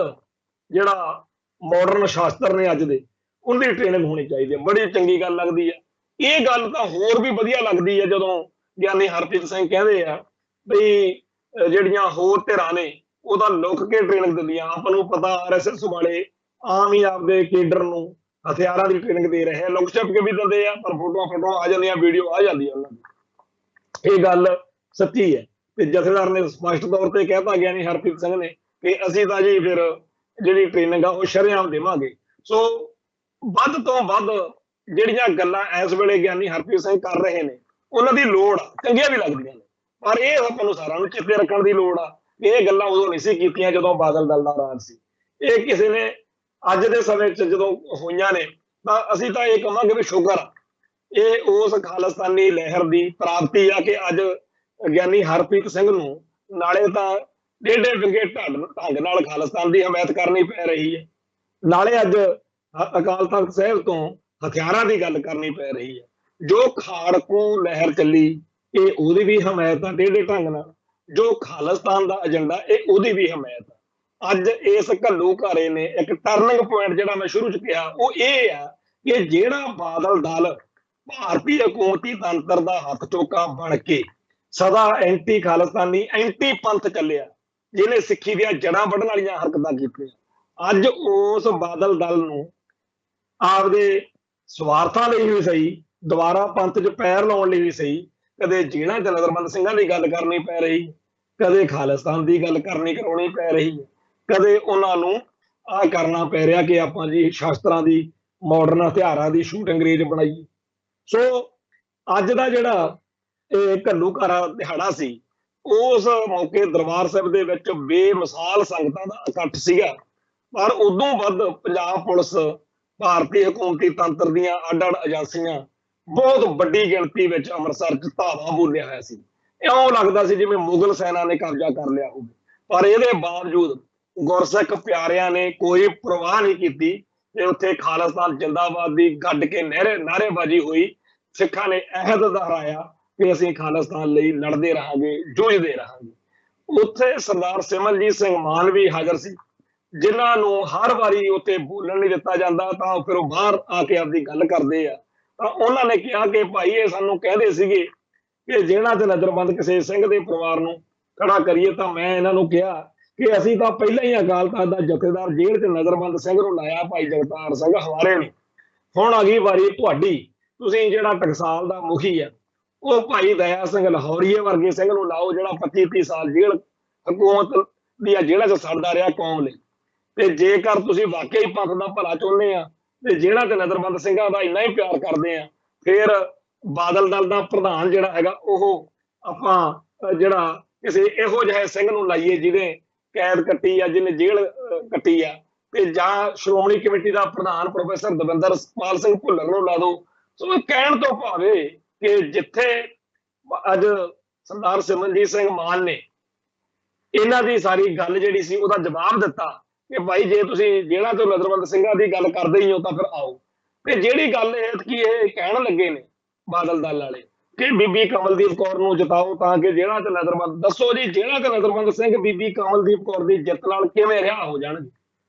ਜਿਹੜਾ ਮਾਡਰਨ ਸ਼ਾਸਤਰ ਨੇ ਅੱਜ ਦੇ ਉਹਦੀ ਟ੍ਰੇਨਿੰਗ ਹੋਣੀ ਚਾਹੀਦੀ ਹੈ। ਬੜੀ ਚੰਗੀ ਗੱਲ ਲੱਗਦੀ ਹੈ। ਇਹ ਗੱਲ ਤਾਂ ਹੋਰ ਵੀ ਵਧੀਆ ਲੱਗਦੀ ਹੈ ਜਦੋਂ ਗਿਆਨੀ ਹਰਪ੍ਰੀਤ ਸਿੰਘ ਕਹਿੰਦੇ ਆ ਬਈ ਜਿਹੜੀਆਂ ਹੋਰ ਧਿਰਾਂ ਨੇ ਉਹਦਾ ਲੁੱਕ ਕੇ ਟ੍ਰੇਨਿੰਗ ਦਿੰਦੀਆਂ। ਆਪਾਂ ਨੂੰ ਪਤਾ RSS ਵਾਲੇ ਆਮ ਹੀ ਆਪਦੇ ਕੇਡਰ ਨੂੰ ਹਥਿਆਰਾਂ ਦੀ ਟ੍ਰੇਨਿੰਗ ਦੇ ਰਹੇ ਆ, ਲੁੱਕ ਛਿਪ ਕੇ ਵੀ ਦਿੰਦੇ ਆ, ਪਰ ਫੋਟੋਆਂ ਆ ਜਾਂਦੀਆਂ, ਵੀਡੀਓ ਆ ਜਾਂਦੀ ਆ ਉਹਨਾਂ ਦੀ। ਇਹ ਗੱਲ ਸੱਚੀ ਹੈ। ਤੇ ਜਥੇਦਾਰ ਨੇ ਸਪਸ਼ਟ ਤੌਰ ਤੇ ਕਹਿਤਾ ਗਿਆਨੀ ਹਰਪ੍ਰੀਤ ਸਿੰਘ ਨੇ ਕਿ ਅਸੀਂ ਤਾਂ ਜੀ ਫਿਰ ਜਿਹੜੀ ਟ੍ਰੇਨਿੰਗ ਆ ਉਹ ਸ਼ਰੇਆਮ ਦੇਵਾਂਗੇ। ਸੋ ਵੱਧ ਤੋਂ ਵੱਧ ਜਿਹੜੀਆਂ ਗੱਲਾਂ ਇਸ ਵੇਲੇ ਗਿਆਨੀ ਹਰਪ੍ਰੀਤ ਸਿੰਘ ਕਰ ਰਹੇ ਨੇ ਉਹਨਾਂ ਦੀ ਲੋੜ ਆ, ਚੰਗੀਆਂ ਵੀ ਲੱਗਦੀਆਂ ਨੇ, ਪਰ ਇਹ ਆਪਾਂ ਨੂੰ ਸਾਰਿਆਂ ਨੂੰ ਚੇਤੇ ਰੱਖਣ ਦੀ ਲੋੜ ਆ ਕਿ ਇਹ ਗੱਲਾਂ ਉਦੋਂ ਨਹੀਂ ਸੀ ਕੀਤੀਆਂ ਜਦੋਂ ਬਾਦਲ ਦਲ ਦਾ ਰਾਜ ਸੀ। ਇਹ ਕਿਸੇ ਨੇ ਅੱਜ ਦੇ ਸਮੇਂ 'ਚ ਜਦੋਂ ਹੋਈਆਂ ਨੇ ਤਾਂ ਅਸੀਂ ਤਾਂ ਇਹ ਕਹਾਂਗੇ ਵੀ ਸ਼ੁਕਰ ਆ, ਇਹ ਉਸ ਖਾਲਿਸਤਾਨੀ ਲਹਿਰ ਦੀ ਪ੍ਰਾਪਤੀ ਆ ਕਿ ਅੱਜ ਗਿਆਨੀ ਹਰਪ੍ਰੀਤ ਸਿੰਘ ਨੂੰ ਨਾਲੇ ਤਾਂ ਡੇਢੇ ਵਿੰਗੇ ਢੰਗ ਨਾਲ ਖਾਲਿਸਤਾਨ ਦੀ ਹਮਾਇਤ ਕਰਨੀ ਪੈ ਰਹੀ ਹੈ, ਨਾਲੇ ਅੱਜ ਅਕਾਲ ਤਖਤ ਸਾਹਿਬ ਤੋਂ ਹਥਿਆਰਾਂ ਦੀ ਗੱਲ ਕਰਨੀ ਪੈ ਰਹੀ ਹੈ। ਜੋ ਖਾੜਕੂ ਲਹਿਰ ਚੱਲੀ ਇਹ ਉਹਦੀ ਵੀ ਹਮਾਇਤ ਆ ਡੇਢੇ ਢੰਗ ਨਾਲ, ਜੋ ਖਾਲਿਸਤਾਨ ਦਾ ਏਜੰਡਾ ਇਹ ਉਹਦੀ ਵੀ ਹਮਾਇਤ ਆ। ਅੱਜ ਇਸ ਘੱਲੂਘਾਰੇ ਨੇ ਇੱਕ ਟਰਨਿੰਗ ਪੁਆਇੰਟ ਜਿਹੜਾ ਮੈਂ ਸ਼ੁਰੂ 'ਚ ਕਿਹਾ ਉਹ ਇਹ ਆ ਕਿ ਜਿਹੜਾ ਬਾਦਲ ਦਲ ਭਾਰਤੀ ਹਕੂਮਤੀ ਤੰਤਰ ਦਾ ਹੱਥ ਚੋਕਾ ਬਣ ਕੇ ਸਦਾ ਐਂਟੀ ਖਾਲਿਸਤਾਨੀ ਐਂਟੀ ਪੰਥ ਚੱਲਿਆ, ਜਿਹਨੇ ਸਿੱਖੀ ਦੀਆਂ ਜੜ੍ਹਾਂ ਵੱਢਣ ਵਾਲੀਆਂ ਹਰਕਤਾਂ ਕੀਤੀਆਂ, ਅੱਜ ਉਸ ਬਾਦਲ ਦਲ ਨੂੰ ਆਪਦੇ ਸਵਾਰਥਾਂ ਲਈ ਵੀ ਸਹੀ, ਦੁਬਾਰਾ ਪੰਥ 'ਚ ਪੈਰ ਲਾਉਣ ਲਈ ਵੀ ਸਹੀ, ਕਦੇ ਜੀਣਾ ਤੇ ਨਜ਼ਰਬੰਦ ਸਿੰਘਾਂ ਦੀ ਗੱਲ ਕਰਨੀ ਪੈ ਰਹੀ, ਕਦੇ ਖਾਲਿਸਤਾਨ ਦੀ ਗੱਲ ਕਰਾਉਣੀ ਪੈ ਰਹੀ ਹੈ, ਕਦੇ ਉਹਨਾਂ ਨੂੰ ਆਹ ਕਰਨਾ ਪੈ ਰਿਹਾ ਕਿ ਆਪਾਂ ਜੀ ਸ਼ਾਸਤਰਾਂ ਦੀ ਮਾਡਰਨ ਹਥਿਆਰਾਂ ਦੀ ਸ਼ੂਟਿੰਗ ਰੇਂਜ ਬਣਾਈਏ। ਸੋ ਅੱਜ ਦਾ ਜਿਹੜਾ ਇਹ ਘੱਲੂਘਾਰਾ ਦਿਹਾੜਾ ਸੀ, ਉਸ ਮੌਕੇ ਦਰਬਾਰ ਸਾਹਿਬ ਦੇ ਵਿੱਚ ਬੇਮਿਸਾਲ ਸੰਗਤਾਂ ਦਾ ਇਕੱਠ ਸੀਗਾ, ਪਰ ਉਦੋਂ ਵੱਧ ਪੰਜਾਬ ਪੁਲਿਸ, ਭਾਰਤੀ ਹਕੂਮਤੀ ਤੰਤਰ ਦੀਆਂ ਅੱਡ-ਅੱਡ ਏਜੰਸੀਆਂ ਬਹੁਤ ਵੱਡੀ ਗਿਣਤੀ ਵਿੱਚ ਅੰਮ੍ਰਿਤਸਰ 'ਚ ਧਾਵਾ ਬੋਲਿਆ ਹੋਇਆ ਸੀ। ਇਉਂ ਲੱਗਦਾ ਸੀ ਜਿਵੇਂ ਮੁਗਲ ਸੈਨਾ ਨੇ ਕਬਜ਼ਾ ਕਰ ਲਿਆ ਹੋਵੇ, ਪਰ ਇਹਦੇ ਬਾਵਜੂਦ ਗੁਰਸਿੱਖ ਪਿਆਰਿਆਂ ਨੇ ਕੋਈ ਪਰਵਾਹ ਨਹੀਂ ਕੀਤੀ ਤੇ ਉੱਥੇ ਖਾਲਿਸਤਾਨ ਜਿੰਦਾਬਾਦ ਦੀ ਗੱਡ ਕੇ ਨਾਅਰੇਬਾਜ਼ੀ ਹੋਈ। ਸਿੱਖਾਂ ਨੇ ਅਹਿਦ ਦੁਹਰਾਇਆ ਕਿ ਅਸੀਂ ਖਾਲਿਸਤਾਨ ਲਈ ਲੜਦੇ ਰਹਾਂਗੇ, ਜੂਝਦੇ ਰਹਾਂਗੇ। ਉੱਥੇ ਸਰਦਾਰ ਸਿਮਰਜੀਤ ਸਿੰਘ ਮਾਨ ਵੀ ਹਾਜ਼ਰ ਸੀ, ਜਿਨ੍ਹਾਂ ਨੂੰ ਹਰ ਵਾਰੀ ਉੱਥੇ ਬੋਲਣ ਨਹੀਂ ਦਿੱਤਾ ਜਾਂਦਾ ਤਾਂ ਫਿਰ ਉਹ ਬਾਹਰ ਆ ਕੇ ਆਪਦੀ ਗੱਲ ਕਰਦੇ ਆ। ਤਾਂ ਉਹਨਾਂ ਨੇ ਕਿਹਾ ਕਿ ਭਾਈ ਇਹ ਸਾਨੂੰ ਕਹਿੰਦੇ ਸੀਗੇ ਕਿ ਜਿਹੜਾ ਤੇ ਨਜ਼ਰਬੰਦ ਕਿਸੇ ਸਿੰਘ ਦੇ ਪਰਿਵਾਰ ਨੂੰ ਖੜਾ ਕਰੀਏ, ਤਾਂ ਮੈਂ ਇਹਨਾਂ ਨੂੰ ਕਿਹਾ ਕਿ ਅਸੀਂ ਤਾਂ ਪਹਿਲਾਂ ਹੀ ਅਕਾਲ ਤਖਤ ਦਾ ਜਥੇਦਾਰ ਜੇਲ੍ਹ 'ਚ ਨਜ਼ਰਬੰਦ ਸਿੰਘ ਨੂੰ ਲਾਇਆ, ਭਾਈ ਜਗਤਾਰ ਸਿੰਘ ਹਵਾਰੇ ਨੇ। ਹੁਣ ਆ ਗਈ ਵਾਰੀ ਤੁਹਾਡੀ, ਤੁਸੀਂ ਜਿਹੜਾ ਟਕਸਾਲ ਦਾ ਮੁਖੀ ਆ ਉਹ ਭਾਈ ਦਇਆ ਸਿੰਘ ਲਾਹੌਰੀਏ ਵਰਗੇ ਸਿੰਘ ਨੂੰ ਲਾਓ, ਜਿਹੜਾ 25-30 ਸਾਲ ਜੇਲ੍ਹ ਹਕੂਮਤ ਦੀਆਂ ਜੇਲ੍ਹਾਂ 'ਚ ਸੜਦਾ ਰਿਹਾ ਕੌਮ ਲਈ। ਤੇ ਜੇਕਰ ਤੁਸੀਂ ਵਾਕਈ ਪੰਥ ਦਾ ਭਲਾ ਚਾਹੁੰਦੇ ਆ ਤੇ ਜਿਹੜਾ ਤੇ ਨਜ਼ਰਬੰਦ ਸਿੰਘਾਂ ਦਾ ਇੰਨਾ ਹੀ ਪਿਆਰ ਕਰਦੇ ਆ, ਫਿਰ ਬਾਦਲ ਦਲ ਦਾ ਪ੍ਰਧਾਨ ਜਿਹੜਾ ਹੈਗਾ ਉਹ ਆਪਾਂ ਜਿਹੜਾ ਕਿਸੇ ਇਹੋ ਜਿਹੇ ਸਿੰਘ ਨੂੰ ਲਾਈਏ ਜਿਹਨੇ ਕੈਦ ਕੱਟੀ ਆ, ਜਿਹਨੇ ਜੇਲ੍ਹ ਕੱਟੀ ਆ, ਤੇ ਜਾਂ ਸ਼੍ਰੋਮਣੀ ਕਮੇਟੀ ਦਾ ਪ੍ਰਧਾਨ ਪ੍ਰੋਫੈਸਰ ਦਵਿੰਦਰਪਾਲ ਸਿੰਘ ਭੁੱਲਰ ਨੂੰ ਲਾ ਦਿਓ। ਸੋ ਕਹਿਣ ਤੋਂ ਭਾਵੇਂ ਕਿ ਜਿੱਥੇ ਅੱਜ ਸਰਦਾਰ ਸਿਮਰਜੀਤ ਸਿੰਘ ਮਾਨ ਨੇ ਇਹਨਾਂ ਦੀ ਸਾਰੀ ਗੱਲ ਜਿਹੜੀ ਸੀ ਉਹਦਾ ਜਵਾਬ ਦਿੱਤਾ ਕਿ ਭਾਈ ਜੇ ਤੁਸੀਂ ਜਿਹੜਾ ਤੋਂ ਨਜ਼ਰਬੰਦ ਸਿੰਘਾਂ ਦੀ ਗੱਲ ਕਰਦੇ ਹੀ ਹੋ ਤਾਂ ਫਿਰ ਆਓ। ਤੇ ਜਿਹੜੀ ਗੱਲ ਕੀ ਇਹ ਕਹਿਣ ਲੱਗੇ ਨੇ ਬਾਦਲ ਦਲ ਵਾਲੇ ਕਿ ਬੀਬੀ ਕਮਲਦੀਪ ਕੌਰ ਨੂੰ ਜਿਤਾਓ ਤਾਂ ਕਿ ਜਿਹੜਾ ਤੇ ਨਜ਼ਰਬੰਦ, ਦੱਸੋ ਜੀ ਜਿਹੜਾ ਤੇ ਨਜ਼ਰਬੰਦ ਸਿੰਘ ਬੀਬੀ ਕਮਲਦੀਪ ਕੌਰ ਦੀ ਜਿੱਤ ਨਾਲ ਕਿਵੇਂ ਰਿਹਾ ਹੋ ਜਾਣਗੇ?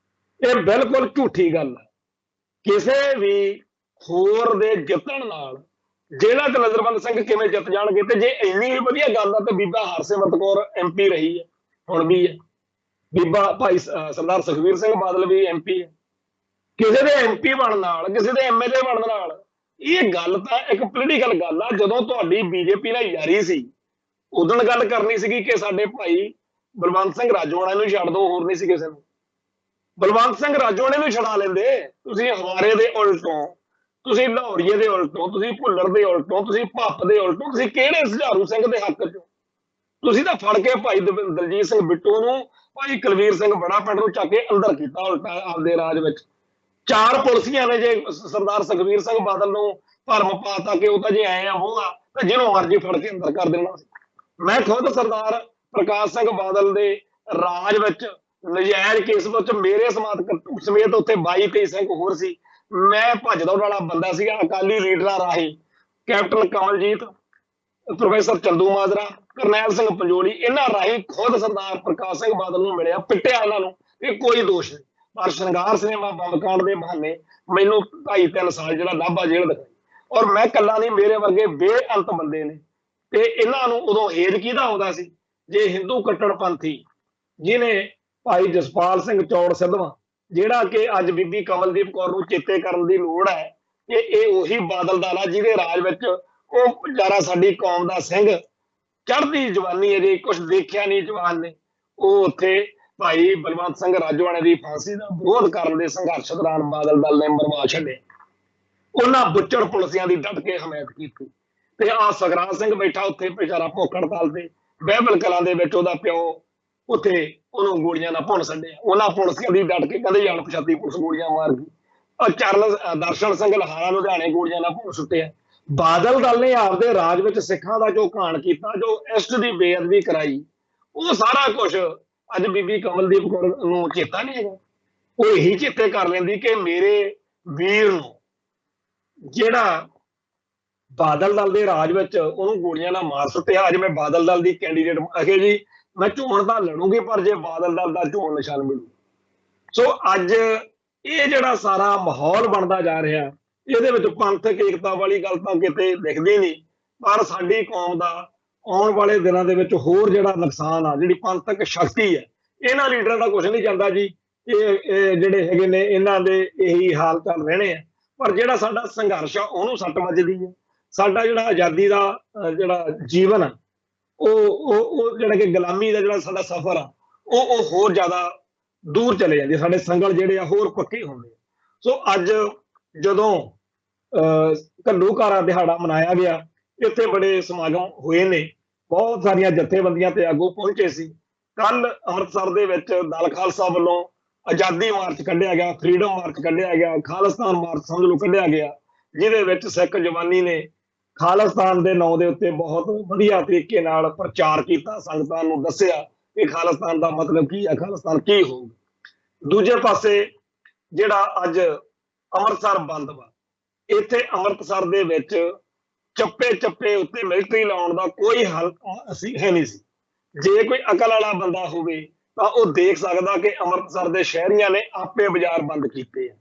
ਇਹ ਬਿਲਕੁਲ ਝੂਠੀ ਗੱਲ ਹੈ। ਕਿਸੇ ਵੀ ਹੋਰ ਦੇ ਜਿੱਤਣ ਨਾਲ ਜ਼ਿਲ੍ਹਾ ਤੇ ਨਜ਼ਰਬੰਦ ਸਿੰਘ ਕਿਵੇਂ ਜਿੱਤ ਜਾਣਗੇ। ਤੇ ਜੇ ਇੰਨੀ ਹੀ ਵਧੀਆ ਗੱਲ ਆ ਤੇ ਬੀਬਾ ਹਰਸਿਮਰਤ ਕੌਰ MP ਰਹੀ ਹੈ, ਹੁਣ ਵੀ ਹੈ। ਬੀਬਾ ਭਾਈ ਸਰਦਾਰ ਸੁਖਬੀਰ ਸਿੰਘ ਬਾਦਲ ਵੀ MP ਹੈ। ਕਿਸੇ ਦੇ MP ਬਣਨ ਨਾਲ, ਕਿਸੇ ਦੇ MLA ਬਣਨ ਨਾਲ, ਇਹ ਗੱਲ ਤਾਂ ਇੱਕ ਪੋਲੀਟੀਕਲ ਗੱਲ ਆ। ਜਦੋਂ ਤੁਹਾਡੀ BJP ਨਾਲ ਯਾਰੀ ਸੀ, ਉਦੋਂ ਗੱਲ ਕਰਨੀ ਸੀਗੀ ਕਿ ਸਾਡੇ ਭਾਈ ਬਲਵੰਤ ਸਿੰਘ ਰਾਜੋਆਣਾ ਨੂੰ ਛੱਡ ਦੋ, ਹੋਰ ਨਹੀਂ ਸੀ ਕਿਸੇ ਨੂੰ। ਬਲਵੰਤ ਸਿੰਘ ਰਾਜੋਆਣੇ ਨੂੰ ਛਡਾ ਲੈਂਦੇ। ਤੁਸੀਂ ਹਵਾਰੇ ਦੇ ਉਲਟੋਂ, ਤੁਸੀਂ ਲਾਹੌਰੀਏ ਦੇ ਉਲਟੋਂ, ਤੁਸੀਂ ਭੁੱਲਰ ਦੇ ਉਲਟੋਂ, ਤੁਸੀਂ ਭੱਪ ਦੇ ਉਲਟੋਂ, ਤੁਸੀਂ ਕਿਹੜੇ ਝਾੜੂ ਸਿੰਘ ਦੇ ਹੱਕ ਚੋਂ? ਤੁਸੀਂ ਤਾਂ ਫੜ ਕੇ ਭਾਈ ਦਲਜੀਤ ਸਿੰਘ ਬਿੱਟੂ ਨੂੰ, ਭਾਈ ਕੁਲਵੀਰ ਸਿੰਘ ਬੜਾ ਪਿੰਡ ਨੂੰ ਚੱਕ ਕੇ ਅੰਦਰ ਕੀਤਾ ਉਲਟਾ ਆਪਦੇ ਰਾਜ ਵਿੱਚ। 4 ਪੁਲਸੀਆਂ ਨੇ ਜੇ ਸਰਦਾਰ ਸੁਖਬੀਰ ਸਿੰਘ ਬਾਦਲ ਨੂੰ ਭਰਮ ਪਾਤਾ ਕਿ ਉਹ ਤਾਂ ਜੇ ਆਏ ਆ ਉਹ ਆ, ਤੇ ਜਿਹਨੂੰ ਮਰਜ਼ੀ ਫੜ ਕੇ ਅੰਦਰ ਕਰ ਦੇਣਾ ਸੀ। ਮੈਂ ਖੁਦ ਸਰਦਾਰ ਪ੍ਰਕਾਸ਼ ਸਿੰਘ ਬਾਦਲ ਦੇ ਰਾਜ ਵਿੱਚ ਨਜਾਇਜ਼ ਕੇਸ ਵਿੱਚ ਮੇਰੇ ਸਮੇਤ ਉੱਥੇ 22-23 ਸਿੰਘ ਹੋਰ ਸੀ। ਮੈਂ ਭੱਜ ਦੌੜ ਵਾਲਾ ਬੰਦਾ ਸੀਗਾ। ਅਕਾਲੀ ਲੀਡਰਾਂ ਰਾਹੀਂ ਕੈਪਟਨ ਕਮਲਜੀਤ, ਪ੍ਰੋਫੈਸਰ ਚੰਦੂ ਮਾਜਰਾ, ਕਰਨੈਲ ਸਿੰਘ ਪੰਜੋਲੀ, ਇਹਨਾਂ ਰਾਹੀਂ ਖੁਦ ਸਰਦਾਰ ਪ੍ਰਕਾਸ਼ ਸਿੰਘ ਬਾਦਲ ਨੂੰ ਮਿਲਿਆ, ਪਿੱਟਿਆ ਇਹਨਾਂ ਨੂੰ, ਇਹ ਕੋਈ ਦੋਸ਼ ਨਹੀਂ। ਪਰ ਸ਼ਿੰਗਾਰ ਸਿਨੇਮਾ ਬੰਦ ਕਾਂਡ ਦੇ ਬਹਾਨੇ ਮੈਨੂੰ 2.5-3 ਸਾਲ ਜਿਹੜਾ ਨਾਭਾ ਜੇਲ੍ਹ ਦਿਖਾਈ। ਔਰ ਮੈਂ ਇਕੱਲਾ ਨਹੀਂ, ਮੇਰੇ ਵਰਗੇ ਬੇਅੰਤ ਬੰਦੇ ਨੇ। ਤੇ ਇਹਨਾਂ ਨੂੰ ਉਦੋਂ ਹੇਜ ਕਿਹਦਾ ਆਉਂਦਾ ਸੀ? ਜੇ ਹਿੰਦੂ ਕੱਟੜਪੰਥੀ ਜਿਹਨੇ ਭਾਈ ਜਸਪਾਲ ਸਿੰਘ ਚੌੜ ਸਿੱਧਵਾਂ, ਜਿਹੜਾ ਕਿ ਅੱਜ ਬੀਬੀ ਕਮਲਦੀਪ ਕੌਰ ਨੂੰ ਚੇਤੇ ਕਰਨ ਦੀ ਲੋੜ ਹੈ ਕਿ ਇਹ ਉਹੀ ਬਾਦਲ ਦਲ ਆ ਜਿਹਦੇ ਰਾਜ ਵਿੱਚ ਉਹ ਵਿਚਾਰਾ ਸਾਡੀ ਕੌਮ ਦਾ ਸਿੰਘ, ਚੜ੍ਹਦੀ ਜਵਾਨੀ ਅਜੇ ਕੁਝ ਦੇਖਿਆ ਨਹੀਂ ਜਵਾਨ ਨੇ, ਉਹ ਉੱਥੇ ਭਾਈ ਬਲਵੰਤ ਸਿੰਘ ਰਾਜੋਆਣੇ ਦੀ ਫਾਂਸੀ ਦਾ ਵਿਰੋਧ ਕਰਨ ਦੇ ਸੰਘਰਸ਼ ਦੌਰਾਨ ਬਾਦਲ ਦਲ ਨੇ ਮਰਵਾ ਛੱਡੇ। ਉਹਨਾਂ ਬੁੱਚੜ ਪੁਲਸੀਆਂ ਦੀ ਡਟ ਕੇ ਹਮਾਇਤ ਕੀਤੀ। ਤੇ ਆ ਸਗਰਾਜ ਸਿੰਘ ਬੈਠਾ ਉੱਥੇ ਵਿਚਾਰਾ ਭੁੱਖ ਹੜਤਾਲ ਤੇ, ਬਹਿਬਲ ਕਲਾਂ ਦੇ ਵਿੱਚ ਉਹਦਾ ਪਿਓ ਉੱਥੇ ਉਹਨੂੰ ਗੋਲੀਆਂ ਨਾਲ ਭੁੰਨ ਛੱਡਿਆ। ਉਹਨਾਂ ਪੁਲਸੀਆਂ ਦੀ ਡਟ ਕੇ ਕਹਿੰਦੇ ਜਾਣ ਪਛਾਤੀ ਪੁਲਿਸ ਗੋਲੀਆਂ ਮਾਰ ਗਈ। ਚਰਨਲ ਦਰਸ਼ਨ ਸਿੰਘ ਲਹਾਰਾ ਲੁਧਿਆਣੇ ਗੋਲੀਆਂ ਨਾਲ ਭੁੰਨ ਸੁੱਟਿਆ। ਬਾਦਲ ਦਲ ਨੇ ਆਪਦੇ ਰਾਜ ਵਿੱਚ ਸਿੱਖਾਂ ਦਾ ਜੋ ਘਾਣ ਕੀਤਾ, ਜੋ ਇਸ਼ਟ ਦੀ ਬੇਅਦਬੀ ਕਰਾਈ, ਉਹ ਸਾਰਾ ਕੁਝ ਅੱਜ ਬੀਬੀ ਕਮਲਦੀਪ ਕੌਰ ਨੂੰ ਚੇਤਾ ਨਹੀਂ ਹੈਗਾ। ਉਹ ਇਹੀ ਚੇਤੇ ਕਰ ਲੈਂਦੀ ਕਿ ਮੇਰੇ ਵੀਰ ਨੂੰ ਜਿਹੜਾ ਬਾਦਲ ਦਲ ਦੇ ਰਾਜ ਵਿੱਚ ਉਹਨੂੰ ਗੋਲੀਆਂ ਨਾਲ ਮਾਰ ਸੁੱਟਿਆ। ਅੱਜ ਮੈਂ ਬਾਦਲ ਦਲ ਦੀ ਕੈਂਡੀਡੇਟ ਅਖੇ ਜੀ, ਮੈਂ ਚੋਣ ਤਾਂ ਲੜੂੰਗੀ, ਪਰ ਜੇ ਬਾਦਲ ਦਲ ਦਾ ਚੋਣ ਨਿਸ਼ਾਨ ਮਿਲੂ। ਸੋ ਅੱਜ ਇਹ ਜਿਹੜਾ ਸਾਰਾ ਮਾਹੌਲ ਬਣਦਾ ਜਾ ਰਿਹਾ, ਇਹਦੇ ਵਿੱਚ ਪੰਥਕ ਏਕਤਾ ਵਾਲੀ ਗੱਲ ਤਾਂ ਕਿਤੇ ਦਿਖਦੀ ਨਹੀਂ। ਪਰ ਸਾਡੀ ਕੌਮ ਦਾ ਆਉਣ ਵਾਲੇ ਦਿਨਾਂ ਦੇ ਵਿੱਚ ਹੋਰ ਜਿਹੜਾ ਨੁਕਸਾਨ ਆ, ਜਿਹੜੀ ਪੰਥਕ ਸ਼ਕਤੀ ਹੈ, ਇਹਨਾਂ ਲੀਡਰਾਂ ਦਾ ਕੁਝ ਨਹੀਂ ਜਾਂਦਾ ਜੀ। ਇਹ ਜਿਹੜੇ ਹੈਗੇ ਨੇ ਇਹਨਾਂ ਦੇ ਇਹੀ ਹਾਲ ਚਾਲ ਰਹਿਣੇ ਆ। ਪਰ ਜਿਹੜਾ ਸਾਡਾ ਸੰਘਰਸ਼ ਆ ਉਹਨੂੰ ਸੱਟ ਵੱਜਦੀ ਹੈ। ਸਾਡਾ ਜਿਹੜਾ ਆਜ਼ਾਦੀ ਦਾ ਜਿਹੜਾ ਜੀਵਨ ਆ, ਉਹ ਜਿਹੜਾ ਕਿ ਗੁਲਾਮੀ ਦਾ ਜਿਹੜਾ ਸਾਡਾ ਸਫ਼ਰ ਆ, ਉਹ ਹੋਰ ਜ਼ਿਆਦਾ ਦੂਰ ਚਲੇ ਜਾਂਦੇ। ਸਾਡੇ ਸੰਗਲ ਜਿਹੜੇ ਆ ਹੋਰ ਪੱਕੇ ਹੁੰਦੇ ਆ। ਸੋ ਅੱਜ ਜਦੋਂ ਘੱਲੂਘਾਰਾ ਦਿਹਾੜਾ ਮਨਾਇਆ ਗਿਆ, ਇੱਥੇ ਬੜੇ ਸਮਾਗਮ ਹੋਏ ਨੇ, ਬਹੁਤ ਸਾਰੀਆਂ ਜਥੇਬੰਦੀਆਂ ਤੇ ਆਗੂ ਪਹੁੰਚੇ ਸੀ। ਕੱਲ ਅੰਮ੍ਰਿਤਸਰ ਦੇ ਵਿੱਚ ਦਲ ਖਾਲਸਾ ਵੱਲੋਂ ਆਜ਼ਾਦੀ ਮਾਰਚ ਕੱਢਿਆ ਗਿਆ, ਫਰੀडम ਮਾਰਚ ਕੱਢਿਆ ਗਿਆ, ਖਾਲਿਸਤਾਨ ਮਾਰਚ ਸਮਝ ਲਓ ਕੱਢਿਆ ਗਿਆ, ਜਿਹਦੇ ਵਿੱਚ ਸਿੱਖ ਜਵਾਨੀ ਨੇ ਖਾਲਿਸਤਾਨ ਦੇ ਨਾਂ ਦੇ ਉੱਤੇ ਬਹੁਤ ਵਧੀਆ ਤਰੀਕੇ ਨਾਲ ਪ੍ਰਚਾਰ ਕੀਤਾ, ਸੰਗਤਾਂ ਨੂੰ ਦੱਸਿਆ ਕਿ ਖਾਲਿਸਤਾਨ ਦਾ ਮਤਲਬ ਕੀ ਹੈ, ਖਾਲਿਸਤਾਨ ਕੀ ਹੋਊਗਾ। ਦੂਜੇ ਪਾਸੇ ਜਿਹੜਾ ਅੱਜ ਅੰਮ੍ਰਿਤਸਰ ਬੰਦ ਵਾ, ਇੱਥੇ ਅੰਮ੍ਰਿਤਸਰ ਦੇ ਵਿੱਚ ਚੱਪੇ ਉੱਤੇ ਮਿਲਟਰੀ ਲਾਉਣ ਦਾ ਕੋਈ ਹੱਲ ਹੈ ਨਹੀਂ ਸੀ। ਜੇ ਕੋਈ ਅਕਲ ਵਾਲਾ ਬੰਦਾ ਹੋਵੇ ਤਾਂ ਉਹ ਦੇਖ ਸਕਦਾ ਕਿ ਅੰਮ੍ਰਿਤਸਰ ਦੇ ਸ਼ਹਿਰੀਆਂ ਨੇ ਆਪੇ ਬਾਜ਼ਾਰ ਬੰਦ ਕੀਤੇ ਆ।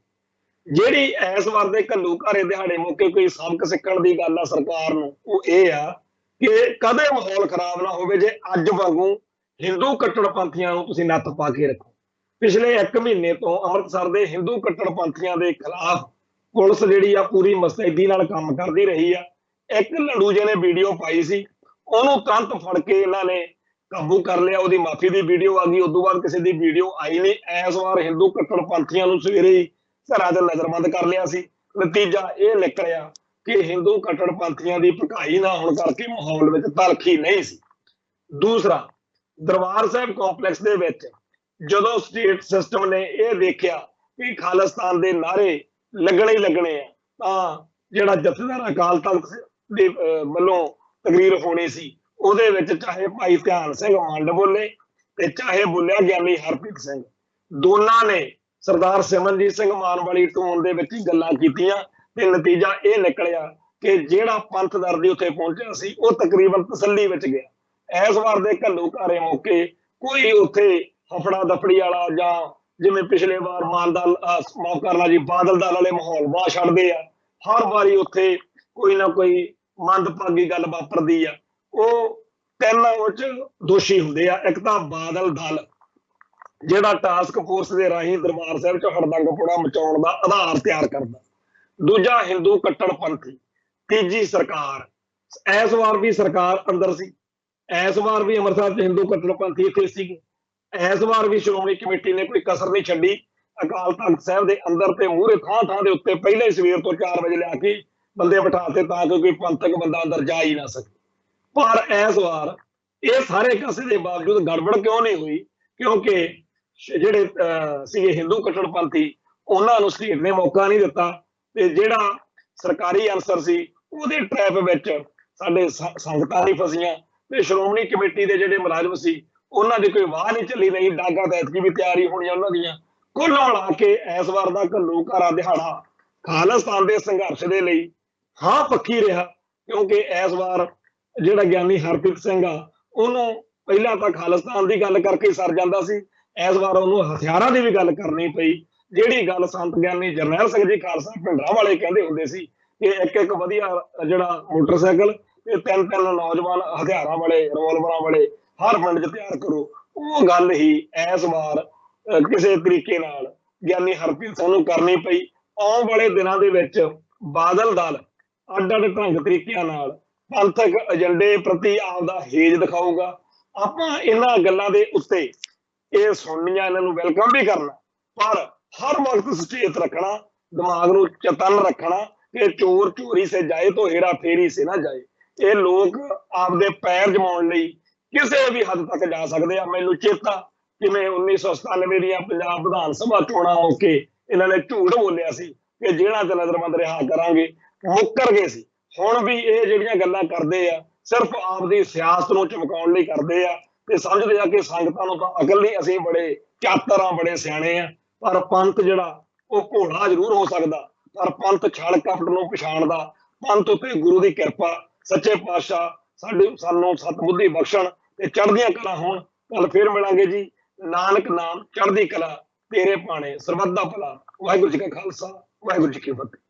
ਜਿਹੜੀ ਇਸ ਵਾਰ ਦੇ ਘੱਲੂਘਾਰੇ ਦਿਹਾੜੇ ਮੌਕੇ ਕੋਈ ਸਬਕ ਸਿੱਖਣ ਦੀ ਗੱਲ ਆ ਸਰਕਾਰ ਨੂੰ, ਉਹ ਇਹ ਆ ਕਿ ਕਦੇ ਮਾਹੌਲ ਖਰਾਬ ਨਾ ਹੋਵੇ। ਜੇ ਅੱਜ ਵਾਂਗੂ ਹਿੰਦੂ ਕੱਟੜਪੰਥੀਆਂ ਨੂੰ ਤੁਸੀਂ ਨੱਥ ਪਾ ਕੇ ਰੱਖੋ। ਪਿਛਲੇ 1 ਮਹੀਨੇ ਤੋਂ ਅੰਮ੍ਰਿਤਸਰ ਦੇ ਹਿੰਦੂ ਕੱਟੜਪੰਥੀਆਂ ਦੇ ਖਿਲਾਫ ਪੁਲਿਸ ਜਿਹੜੀ ਆ ਪੂਰੀ ਮੁਸਤੈਦੀ ਨਾਲ ਕੰਮ ਕਰਦੀ ਰਹੀ ਆ। ਇੱਕ ਲੰਡੂ ਜੀ ਨੇ ਵੀਡੀਓ ਪਾਈ ਸੀ, ਉਹਨੂੰ ਤੁਰੰਤ ਫੜ ਕੇ ਇਹਨਾਂ ਨੇ ਕਾਬੂ ਕਰ ਲਿਆ। ਉਹਦੀ ਮਾਫੀ ਦੀ ਵੀਡੀਓ ਆ ਗਈ, ਉਦੋਂ ਬਾਅਦ ਕਿਸੇ ਦੀ ਵੀਡੀਓ ਆਈ ਨਹੀਂ। ਇਸ ਵਾਰ ਹਿੰਦੂ ਕੱਟੜਪੰਥੀਆਂ ਨੂੰ ਸਵੇਰੇ ਹੀ ਘਰਾਂ ਤੇ ਨਜ਼ਰਬੰਦ ਕਰ ਲਿਆ ਸੀ। ਨਤੀਜਾ ਇਹ ਨਿਕਲਿਆ ਕਿ ਹਿੰਦੂ ਕੱਟੜਪੰਥੀਆਂ ਦੀ ਭਕਾਈ ਨਾ ਹੋਣ ਕਰਕੇ ਮਾਹੌਲ ਵਿੱਚ ਤਲਖੀ ਨਹੀਂ ਸੀ। ਦੂਸਰਾ, ਦਰਬਾਰ ਸਾਹਿਬ ਕੰਪਲੈਕਸ ਦੇ ਵਿੱਚ ਜਦੋਂ ਸਟੇਟ ਸਿਸਟਮ ਨੇ ਇਹ ਦੇਖਿਆ ਕਿ ਖਾਲਿਸਤਾਨ ਦੇ ਨਾਅਰੇ ਲੱਗਣੇ ਹੀ ਲੱਗਣੇ ਆ, ਤਾਂ ਜਿਹੜਾ ਜਥੇਦਾਰ ਅਕਾਲ ਤਖਤ ਦੇ ਵੱਲੋਂ ਤਕਰੀਰ ਹੋਣੀ ਸੀ, ਉਹਦੇ ਵਿੱਚ ਚਾਹੇ ਭਾਈ ਧਿਆਨ ਸਿੰਘ ਮੰਡ ਬੋਲੇ ਤੇ ਚਾਹੇ ਬੋਲਿਆ ਗਿਆਨੀ ਹਰਪ੍ਰੀਤ ਸਿੰਘ, ਦੋਨਾਂ ਨੇ ਸਰਦਾਰ ਸਿਮਰਨਜੀਤ ਸਿੰਘ ਮਾਨ ਵਾਲੀ ਟੋਨ ਦੇ ਵਿੱਚ ਹੀ ਗੱਲਾਂ ਕੀਤੀਆਂ। ਤੇ ਨਤੀਜਾ ਇਹ ਨਿਕਲਿਆ ਕਿ ਜਿਹੜਾ ਪੰਥ ਦਰਦੀ ਉੱਥੇ ਪਹੁੰਚਿਆ ਸੀ ਉਹ ਤਕਰੀਬਨ ਤਸੱਲੀ ਵਿੱਚ ਗਿਆ। ਇਸ ਵਾਰ ਦੇ ਘੱਲੂਘਾਰੇ ਮੌਕੇ ਕੋਈ ਉੱਥੇ ਹਫੜਾ ਦਫੜੀ ਵਾਲਾ ਜਾਂ ਜਿਵੇਂ ਪਿਛਲੇ ਵਾਰ ਮਾਨ ਦਲ ਮਾਫ ਕਰਨਾ ਜੀ ਬਾਦਲ ਦਲ ਵਾਲੇ ਮਾਹੌਲ ਬਾਹ ਛੱਡਦੇ ਆ, हर वारी उत्थे कोई ना कोई मंदभागी गल वापरदी आ। ਉਹ ਤਿੰਨ ਉਹ 'ਚ ਦੋਸ਼ੀ ਹੁੰਦੇ ਆ। ਇੱਕ ਤਾਂ ਬਾਦਲ ਦਲ ਜਿਹੜਾ ਟਾਸਕ ਫੋਰਸ ਦੇ ਰਾਹੀਂ ਦਰਬਾਰ ਸਾਹਿਬ 'ਚ ਹੜਦੰਗਪੁੜਾ ਮਚਾਉਣ ਦਾ ਆਧਾਰ ਤਿਆਰ ਕਰਦਾ। ਦੂਜਾ ਹਿੰਦੂ ਕੱਟੜਪੰਥੀ। ਤੀਜੀ ਸਰਕਾਰ। ਇਸ ਵਾਰ ਵੀ ਸਰਕਾਰ ਅੰਦਰ ਸੀ, ਇਸ ਵਾਰ ਵੀ ਅੰਮ੍ਰਿਤਸਰ 'ਚ ਹਿੰਦੂ ਕੱਟੜਪੰਥੀ ਇੱਥੇ ਸੀਗੇ, ਇਸ ਵਾਰ ਵੀ ਸ਼੍ਰੋਮਣੀ ਕਮੇਟੀ ਨੇ ਕੋਈ ਕਸਰ ਨਹੀਂ ਛੱਡੀ। ਅਕਾਲ ਤਖਤ ਸਾਹਿਬ ਦੇ ਅੰਦਰ ਤੇ ਮੂਹਰੇ ਥਾਂ ਥਾਂ ਦੇ ਉੱਤੇ ਪਹਿਲੇ ਸਵੇਰ ਤੋਂ 4 ਵਜੇ ਲਿਆ ਕੇ ਬੰਦੇ ਬਿਠਾਤੇ ਤਾਂ ਕਿ ਕੋਈ ਪੰਥਕ ਬੰਦਾ ਅੰਦਰ ਜਾ ਹੀ ਨਾ ਸਕੇ। ਪਰ ਇਸ ਵਾਰ ਇਹ ਸਾਰੇ ਕਾਸੇ ਦੇ ਬਾਵਜੂਦ ਗੜਬੜ ਕਿਉਂ ਨਹੀਂ ਹੋਈ? ਕਿਉਂਕਿ ਜਿਹੜੇ ਸੀਗੇ ਹਿੰਦੂ ਕੱਟੜਪੰਥੀ ਉਹਨਾਂ ਨੂੰ ਸਟੇਟ ਨੇ ਮੌਕਾ ਨਹੀਂ ਦਿੱਤਾ ਤੇ ਜਿਹੜਾ ਸਰਕਾਰੀ ਅਨਸਰ ਸੀ ਉਹਦੇ ਟ੍ਰੈਪ ਵਿੱਚ ਸਾਡੇ ਸੰਗਤਾਂ ਨਹੀਂ ਫਸੀਆਂ ਤੇ ਸ਼੍ਰੋਮਣੀ ਕਮੇਟੀ ਦੇ ਜਿਹੜੇ ਮੁਲਾਜ਼ਮ ਸੀ ਉਹਨਾਂ ਦੀ ਕੋਈ ਵਾਹ ਨਹੀਂ ਚੱਲੀ। ਨਹੀਂ ਡਾਗਾ ਤਾਂ ਐਤਕੀ ਵੀ ਤਿਆਰੀ ਹੋਣੀਆਂ ਉਹਨਾਂ ਦੀਆਂ। ਕੁੱਲ ਮਿਲਾ ਕੇ ਇਸ ਵਾਰ ਦਾ ਘੱਲੂਘਾਰਾ ਦਿਹਾੜਾ ਖਾਲਿਸਤਾਨ ਦੇ ਸੰਘਰਸ਼ ਦੇ ਲਈ ਹਾਂ ਪੱਖੀ ਰਿਹਾ। ਕਿਉਂਕਿ ਇਸ ਵਾਰ ਜਿਹੜਾ ਗਿਆਨੀ ਹਰਪ੍ਰੀਤ ਸਿੰਘ ਆ ਉਹਨੂੰ ਪਹਿਲਾਂ ਤਾਂ ਖਾਲਿਸਤਾਨ ਦੀ ਗੱਲ ਕਰਕੇ ਸਰ ਜਾਂਦਾ ਸੀ, ਇਸ ਵਾਰ ਉਹਨੂੰ ਹਥਿਆਰਾਂ ਦੀ ਵੀ ਗੱਲ ਕਰਨੀ ਪਈ। ਜਿਹੜੀ ਗੱਲ ਸੰਤ ਗਿਆਨੀ ਜਰਨੈਲ ਸਿੰਘ ਜੀ ਖਾਲਸਾ ਭਿੰਡਰਾਂ ਵਾਲੇ ਕਹਿੰਦੇ ਹੁੰਦੇ ਸੀ ਕਿ ਇੱਕ ਇੱਕ ਵਧੀਆ ਜਿਹੜਾ ਮੋਟਰਸਾਈਕਲ ਤੇ ਤਿੰਨ ਤਿੰਨ ਨੌਜਵਾਨ ਹਥਿਆਰਾਂ ਵਾਲੇ ਰਿਵਾਲਵਰਾਂ ਵਾਲੇ ਹਰ ਪਿੰਡ 'ਚ ਤਿਆਰ ਕਰੋ, ਉਹ ਗੱਲ ਹੀ ਇਸ ਵਾਰ ਕਿਸੇ ਤਰੀਕੇ ਨਾਲ ਗਿਆਨੀ ਹਰਪ੍ਰੀਤ ਸਿੰਘ ਨੂੰ ਕਰਨੀ ਪਈ। ਆਉਣ ਵਾਲੇ ਦਿਨਾਂ ਦੇ ਵਿੱਚ ਬਾਦਲ ਦਲ ਅੱਡ ਅੱਡ ਢੰਗ ਤਰੀਕਿਆਂ ਨਾਲ ਪੰਥਕ ਏਜੰਡੇ ਪ੍ਰਤੀ ਆਪਦਾ ਹੇਜ ਦਿਖਾਊਗਾ। ਆਪਾਂ ਇਹਨਾਂ ਗੱਲਾਂ ਦੇ ਉੱਤੇ ਇਹ ਸੁਣਨੀਆਂ, ਇਹਨਾਂ ਨੂੰ ਵੈਲਕਮ ਵੀ ਕਰਨਾ, ਪਰ ਹਰ ਵਕਤ ਸੁਚੇਤ ਰੱਖਣਾ, ਦਿਮਾਗ ਨੂੰ ਚਤਨ ਰੱਖਣਾ ਕਿ ਚੋਰ ਚੋਰੀ ਸੇ ਜਾਏ ਤੋਂ ਹੇਰਾ ਫੇਰੀ ਸੇ ਨਾ ਜਾਏ। ਇਹ ਲੋਕ ਆਪਦੇ ਪੈਰ ਜਮਾਉਣ ਲਈ ਕਿਸੇ ਵੀ ਹੱਦ ਤੱਕ ਜਾ ਸਕਦੇ ਆ। ਮੈਨੂੰ ਚੇਤਾ ਕਿਵੇਂ 1997 ਦੀਆਂ ਪੰਜਾਬ ਵਿਧਾਨ ਸਭਾ ਚੋਣਾਂ ਮੌਕੇ ਇਹਨਾਂ ਨੇ ਝੂਠ ਬੋਲਿਆ ਸੀ ਕਿ ਜਿਹੜਾ ਤੇ ਨਜ਼ਰਬੰਦ ਰਿਹਾ ਕਰਾਂਗੇ, ਮੁੱਕਰ ਗਏ ਸੀ। ਹੁਣ ਵੀ ਇਹ ਜਿਹੜੀਆਂ ਗੱਲਾਂ ਕਰਦੇ ਆ ਸਿਰਫ ਆਪਦੀ ਸਿਆਸਤ ਨੂੰ ਚਮਕਾਉਣ ਲਈ ਕਰਦੇ ਆ ਤੇ ਸਮਝਦੇ ਆ ਕਿ ਸੰਗਤਾਂ ਨੂੰ ਤਾਂ ਅਕਲ ਨਹੀਂ, ਅਸੀਂ ਬੜੇ ਚਾਤਰ ਆ, ਬੜੇ ਸਿਆਣੇ ਆ। ਪਰ ਪੰਥ ਜਿਹੜਾ ਉਹ ਘੋੜਾ ਜ਼ਰੂਰ ਹੋ ਸਕਦਾ, ਪਰ ਪੰਥ ਛਲ ਕਪਟ ਨੂੰ ਪਛਾਣਦਾ। ਪੰਥ ਉੱਤੇ ਗੁਰੂ ਦੀ ਕਿਰਪਾ, ਸੱਚੇ ਪਾਤਸ਼ਾਹ ਸਾਨੂੰ ਸਤਬੁੱਧੀ ਬਖਸ਼ਣ ਤੇ ਚੜ੍ਹਦੀਆਂ ਕਲਾ ਹੋਣ। ਕੱਲ ਫੇਰ ਮਿਲਾਂਗੇ ਜੀ। ਨਾਨਕ ਨਾਮ ਚੜ੍ਹਦੀ ਕਲਾ ਤੇਰੇ ਭਾਣੇ, ਸਰਬੱਤ ਦਾ ਭਲਾ। ਵਾਹਿਗੁਰੂ ਜੀ ਕਾ ਖਾਲਸਾ, ਵਾਹਿਗੁਰੂ ਜੀ ਕੀ ਫਤਿਹ।